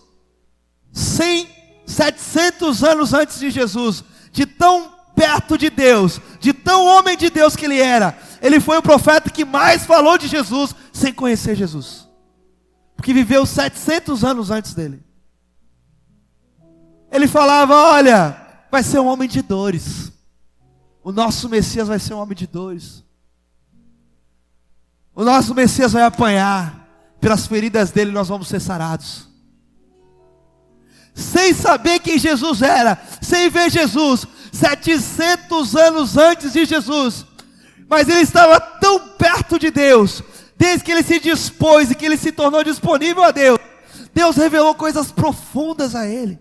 S1: 700 anos antes de Jesus, de tão perto de Deus, de tão homem de Deus que ele era, ele foi o profeta que mais falou de Jesus, sem conhecer Jesus, porque viveu 700 anos antes dele. Ele falava, olha, vai ser um homem de dores, o nosso Messias vai ser um homem de dores, o nosso Messias vai apanhar, pelas feridas dele nós vamos ser sarados. Sem saber quem Jesus era, sem ver Jesus, 700 anos antes de Jesus, mas ele estava tão perto de Deus, desde que ele se dispôs e que ele se tornou disponível a Deus, Deus revelou coisas profundas a ele.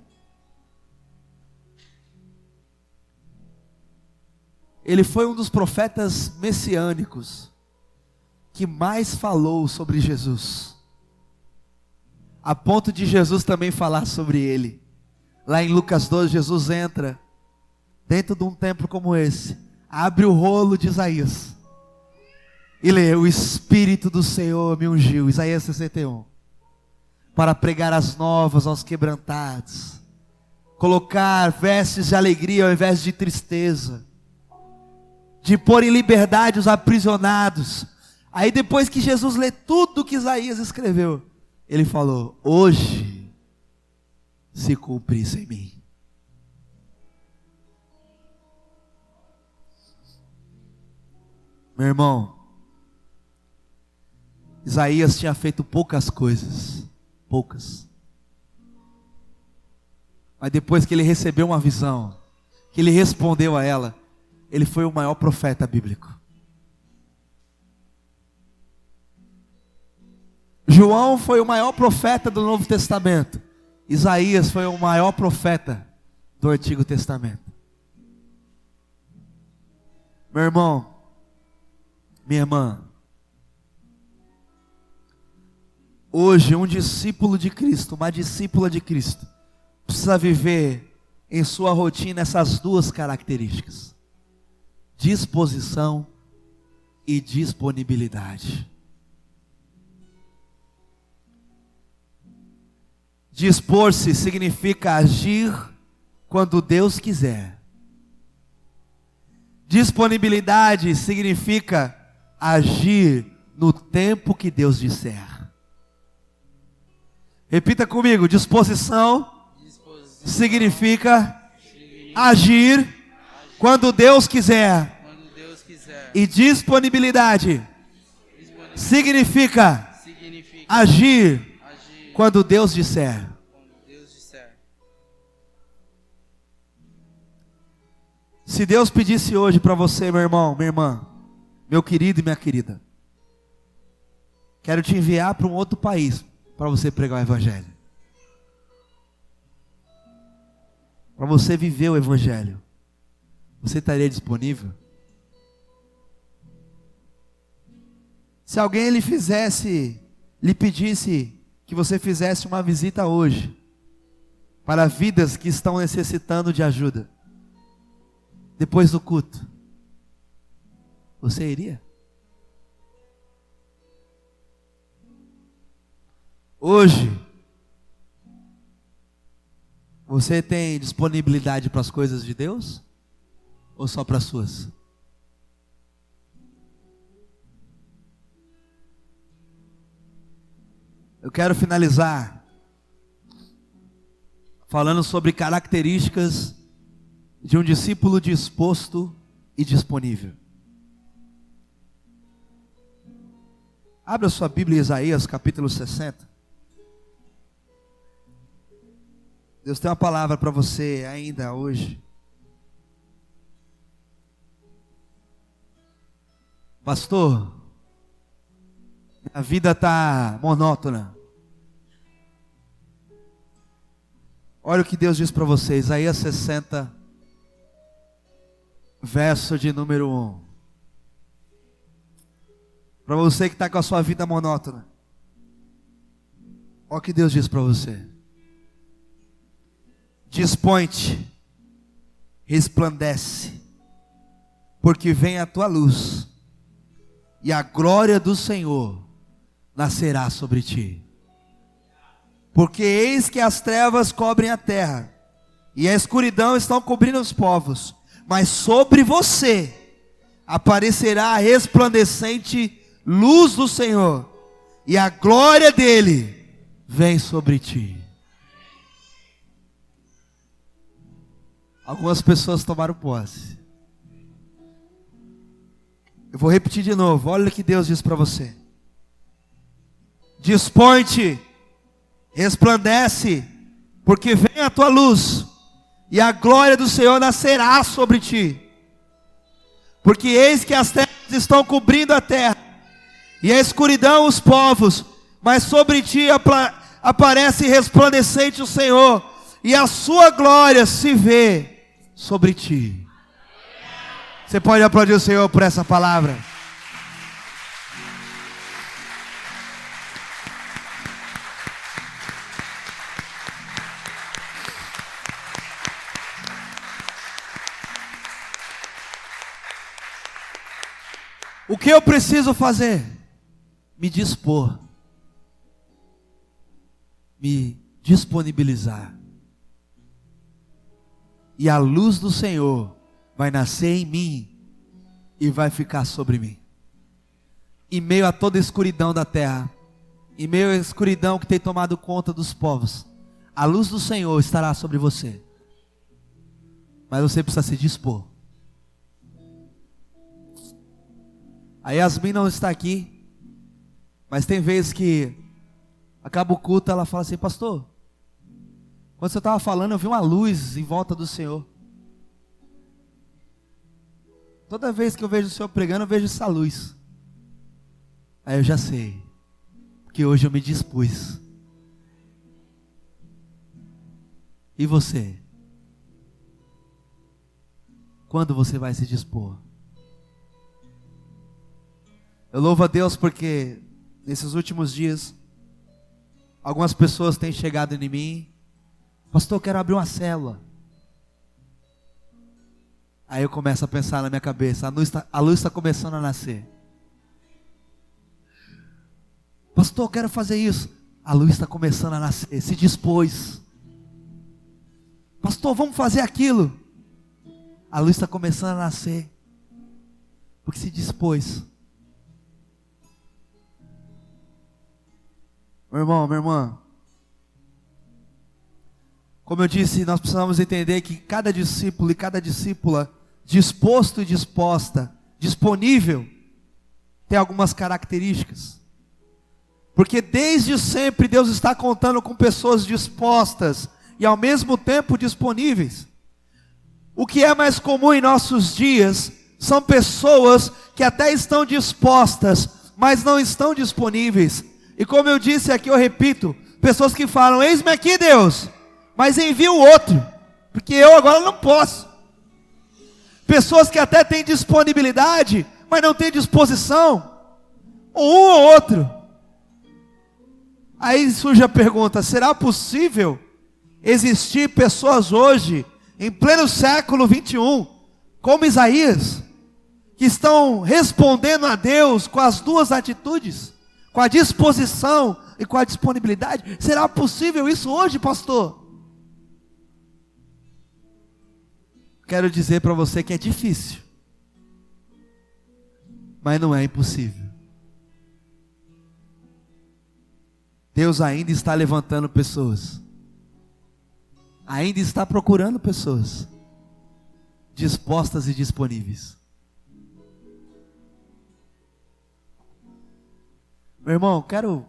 S1: Ele foi um dos profetas messiânicos que mais falou sobre Jesus, a ponto de Jesus também falar sobre ele. Lá em Lucas 12, Jesus entra dentro de um templo como esse, abre o rolo de Isaías e lê: o Espírito do Senhor me ungiu, Isaías 61, para pregar as novas aos quebrantados, colocar vestes de alegria ao invés de tristeza, de pôr em liberdade os aprisionados. Aí depois que Jesus lê tudo que Isaías escreveu, ele falou: hoje se cumpre isso em mim. Meu irmão, Isaías tinha feito poucas coisas, poucas. Mas depois que ele recebeu uma visão, que ele respondeu a ela, ele foi o maior profeta bíblico. João foi o maior profeta do Novo Testamento. Isaías foi o maior profeta do Antigo Testamento. Meu irmão, minha irmã, hoje um discípulo de Cristo, uma discípula de Cristo, precisa viver em sua rotina essas duas características: disposição e disponibilidade. Dispor-se significa agir quando Deus quiser. Disponibilidade significa agir no tempo que Deus disser. Repita comigo: disposição significa agir quando Deus quiser. E disponibilidade significa agir quando Deus disser. Se Deus pedisse hoje para você, meu irmão, minha irmã, meu querido e minha querida, quero te enviar para um outro país para você pregar o Evangelho, para você viver o Evangelho, você estaria disponível? Se alguém lhe pedisse que você fizesse uma visita hoje para vidas que estão necessitando de ajuda, depois do culto, você iria? Hoje, você tem disponibilidade para as coisas de Deus? Ou só para as suas? Eu quero finalizar falando sobre características de um discípulo disposto e disponível. Abra sua Bíblia em Isaías capítulo 60. Deus tem uma palavra para você ainda hoje. Pastor, a vida está monótona. Olha o que Deus diz para você, Isaías 60, verso de número 1. Para você que está com a sua vida monótona, olha o que Deus diz para você: dispõe-te, resplandece, porque vem a tua luz, e a glória do Senhor nascerá sobre ti. Porque eis que as trevas cobrem a terra, e a escuridão estão cobrindo os povos, mas sobre você aparecerá a resplandecente luz do Senhor, e a glória dele vem sobre ti. Algumas pessoas tomaram posse. Eu vou repetir de novo, olha o que Deus diz para você: dispõe-te, resplandece, porque vem a tua luz, e a glória do Senhor nascerá sobre ti. Porque eis que as trevas estão cobrindo a terra, e a escuridão os povos, mas sobre ti aparece resplandecente o Senhor, e a sua glória se vê sobre ti. Você pode aplaudir o Senhor por essa palavra? O que eu preciso fazer? Me dispor. Me disponibilizar. E a luz do Senhor vai nascer em mim e vai ficar sobre mim. Em meio a toda a escuridão da terra, em meio à escuridão que tem tomado conta dos povos, a luz do Senhor estará sobre você. Mas você precisa se dispor. A Yasmin não está aqui, mas tem vezes que acaba o culto, ela fala assim: pastor, quando você estava falando, eu vi uma luz em volta do Senhor. Toda vez que eu vejo o Senhor pregando, eu vejo essa luz. Aí eu já sei, porque hoje eu me dispus. E você? Quando você vai se dispor? Eu louvo a Deus porque nesses últimos dias algumas pessoas têm chegado em mim: pastor, eu quero abrir uma célula. Aí eu começo a pensar na minha cabeça: a luz está começando a nascer. Pastor, eu quero fazer isso. A luz está começando a nascer. Se dispôs. Pastor, vamos fazer aquilo. A luz está começando a nascer. Porque se dispôs. Meu irmão, minha irmã, como eu disse, nós precisamos entender que cada discípulo e cada discípula disposto e disposta, disponível, tem algumas características. Porque desde sempre Deus está contando com pessoas dispostas e ao mesmo tempo disponíveis. O que é mais comum em nossos dias são pessoas que até estão dispostas, mas não estão disponíveis. E como eu disse aqui, eu repito, pessoas que falam: eis-me aqui, Deus, mas envia o outro, porque eu agora não posso. Pessoas que até têm disponibilidade, mas não têm disposição, ou um ou outro. Aí surge a pergunta: será possível existir pessoas hoje, em pleno século 21, como Isaías, que estão respondendo a Deus com as duas atitudes, com a disposição e com a disponibilidade? Será possível isso hoje, pastor? Quero dizer para você que é difícil, mas não é impossível. Deus ainda está levantando pessoas, ainda está procurando pessoas dispostas e disponíveis. Meu irmão, quero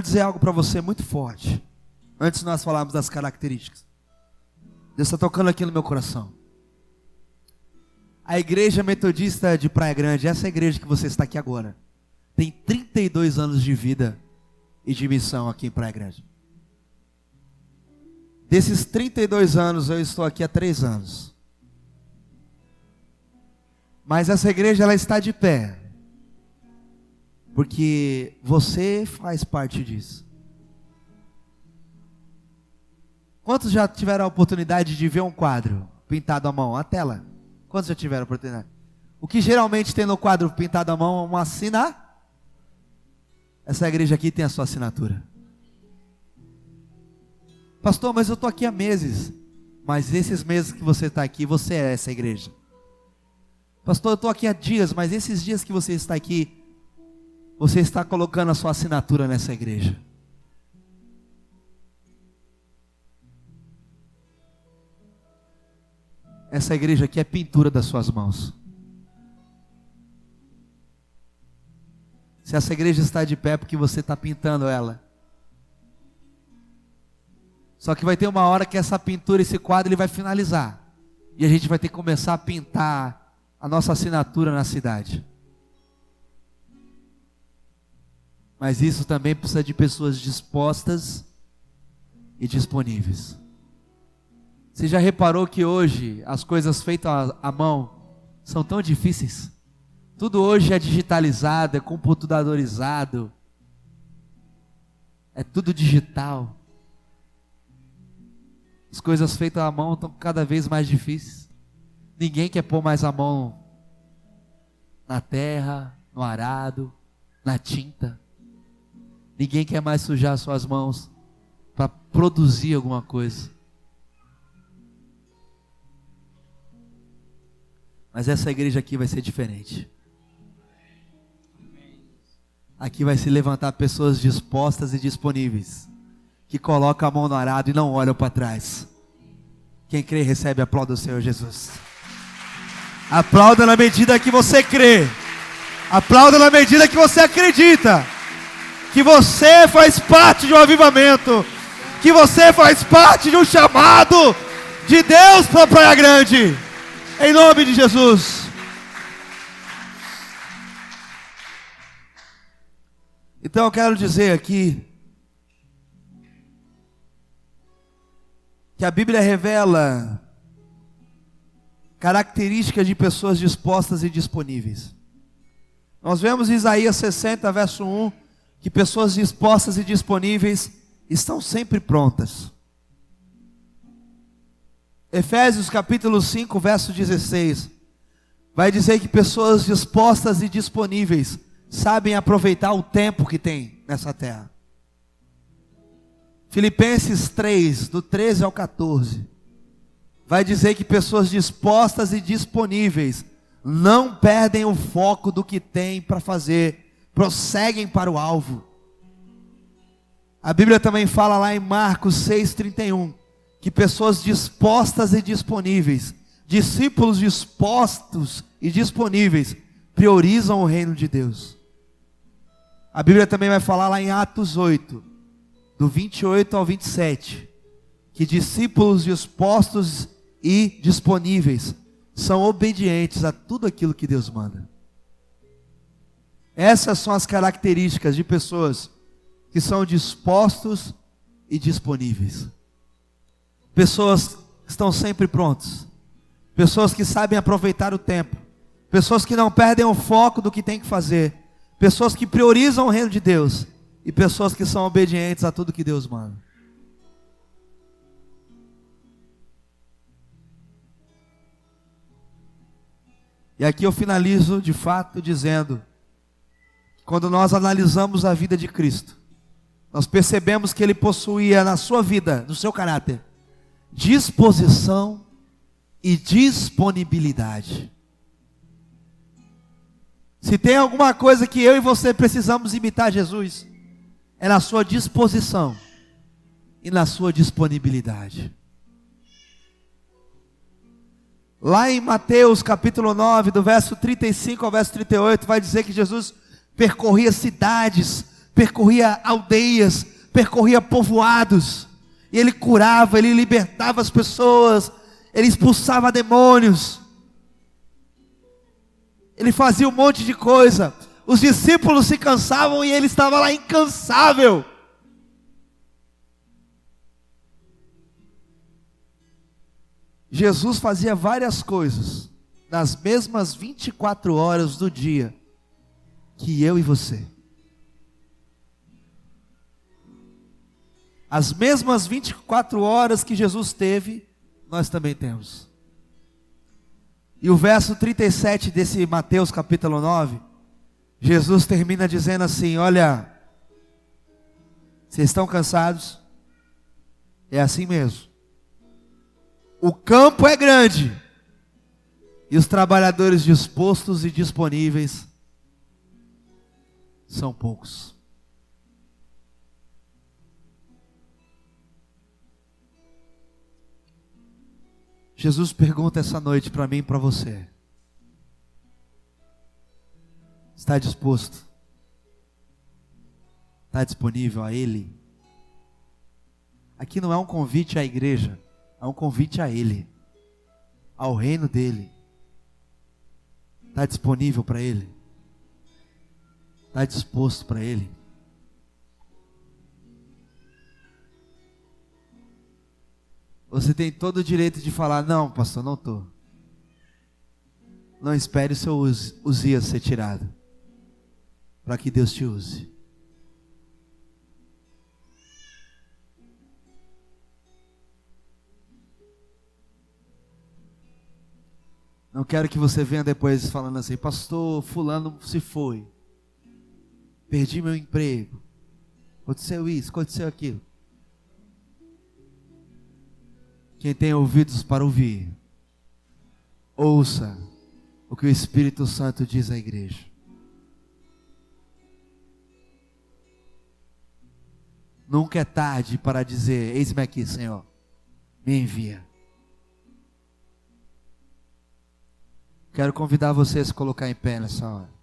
S1: dizer algo para você muito forte, antes de nós falarmos das características. Deus está tocando aqui no meu coração. A igreja metodista de Praia Grande, essa igreja que você está aqui agora, tem 32 anos de vida e de missão aqui em Praia Grande. Desses 32 anos, eu estou aqui há 3 anos. Mas essa igreja, ela está de pé, porque você faz parte disso. Quantos já tiveram a oportunidade de ver um quadro pintado à mão? A tela. Quantos já tiveram a oportunidade? O que geralmente tem no quadro pintado à mão é uma assinatura. Essa igreja aqui tem a sua assinatura. Pastor, mas eu estou aqui há meses. Mas esses meses que você está aqui, você é essa igreja. Pastor, eu estou aqui há dias, mas esses dias que você está aqui, você está colocando a sua assinatura nessa igreja. Essa igreja aqui é pintura das suas mãos. Se essa igreja está de pé, é porque você está pintando ela. Só que vai ter uma hora que essa pintura, esse quadro, ele vai finalizar. E a gente vai ter que começar a pintar a nossa assinatura na cidade. Mas isso também precisa de pessoas dispostas e disponíveis. Você já reparou que hoje as coisas feitas à mão são tão difíceis? Tudo hoje é digitalizado, é computadorizado, é tudo digital. As coisas feitas à mão estão cada vez mais difíceis. Ninguém quer pôr mais a mão na terra, no arado, na tinta. Ninguém quer mais sujar suas mãos para produzir alguma coisa. Mas essa igreja aqui vai ser diferente. Aqui vai se levantar pessoas dispostas e disponíveis, que colocam a mão no arado e não olham para trás. Quem crê recebe, aplauda o Senhor Jesus. Aplauda na medida que você crê. Aplauda na medida que você acredita que você faz parte de um avivamento, que você faz parte de um chamado de Deus para a Praia Grande, em nome de Jesus. Então eu quero dizer aqui que a Bíblia revela características de pessoas dispostas e disponíveis. Nós vemos em Isaías 60, verso 1, que pessoas dispostas e disponíveis estão sempre prontas. Efésios capítulo 5, verso 16, vai dizer que pessoas dispostas e disponíveis sabem aproveitar o tempo que tem nessa terra. Filipenses 3, do 13 ao 14, vai dizer que pessoas dispostas e disponíveis não perdem o foco do que tem para fazer, prosseguem para o alvo. A Bíblia também fala lá em Marcos 6,31, que pessoas dispostas e disponíveis, discípulos dispostos e disponíveis, priorizam o reino de Deus. A Bíblia também vai falar lá em Atos 8, do 28 ao 27, que discípulos dispostos e disponíveis são obedientes a tudo aquilo que Deus manda. Essas são as características de pessoas que são dispostos e disponíveis. Pessoas que estão sempre prontos. Pessoas que sabem aproveitar o tempo. Pessoas que não perdem o foco do que tem que fazer. Pessoas que priorizam o reino de Deus. E pessoas que são obedientes a tudo que Deus manda. E aqui eu finalizo de fato dizendo, quando nós analisamos a vida de Cristo, nós percebemos que Ele possuía na sua vida, no seu caráter, disposição e disponibilidade. Se tem alguma coisa que eu e você precisamos imitar Jesus, é na sua disposição e na sua disponibilidade. Lá em Mateus capítulo 9, do verso 35 ao verso 38, vai dizer que Jesus percorria cidades, percorria aldeias, percorria povoados, e Ele curava, Ele libertava as pessoas, Ele expulsava demônios, Ele fazia um monte de coisa. Os discípulos se cansavam e Ele estava lá incansável. Jesus fazia várias coisas nas mesmas 24 horas do dia que eu e você. As mesmas 24 horas que Jesus teve, nós também temos. E o verso 37 desse Mateus capítulo 9, Jesus termina dizendo assim: olha, vocês estão cansados? É assim mesmo. O campo é grande e os trabalhadores dispostos e disponíveis são poucos. Jesus pergunta essa noite para mim e para você: está disposto? Está disponível a Ele? Aqui não é um convite à igreja, é um convite a Ele, ao reino dEle. Está disponível para Ele? Está disposto para Ele? Você tem todo o direito de falar: não, pastor, não estou. Não espere o seu Uzias ser tirado, para que Deus te use. Não quero que você venha depois falando assim: pastor, fulano se foi, perdi meu emprego, aconteceu isso, aconteceu aquilo. Quem tem ouvidos para ouvir, ouça o que o Espírito Santo diz à igreja. Nunca é tarde para dizer: eis-me aqui, Senhor, me envia. Quero convidar você a se colocar em pé nessa hora.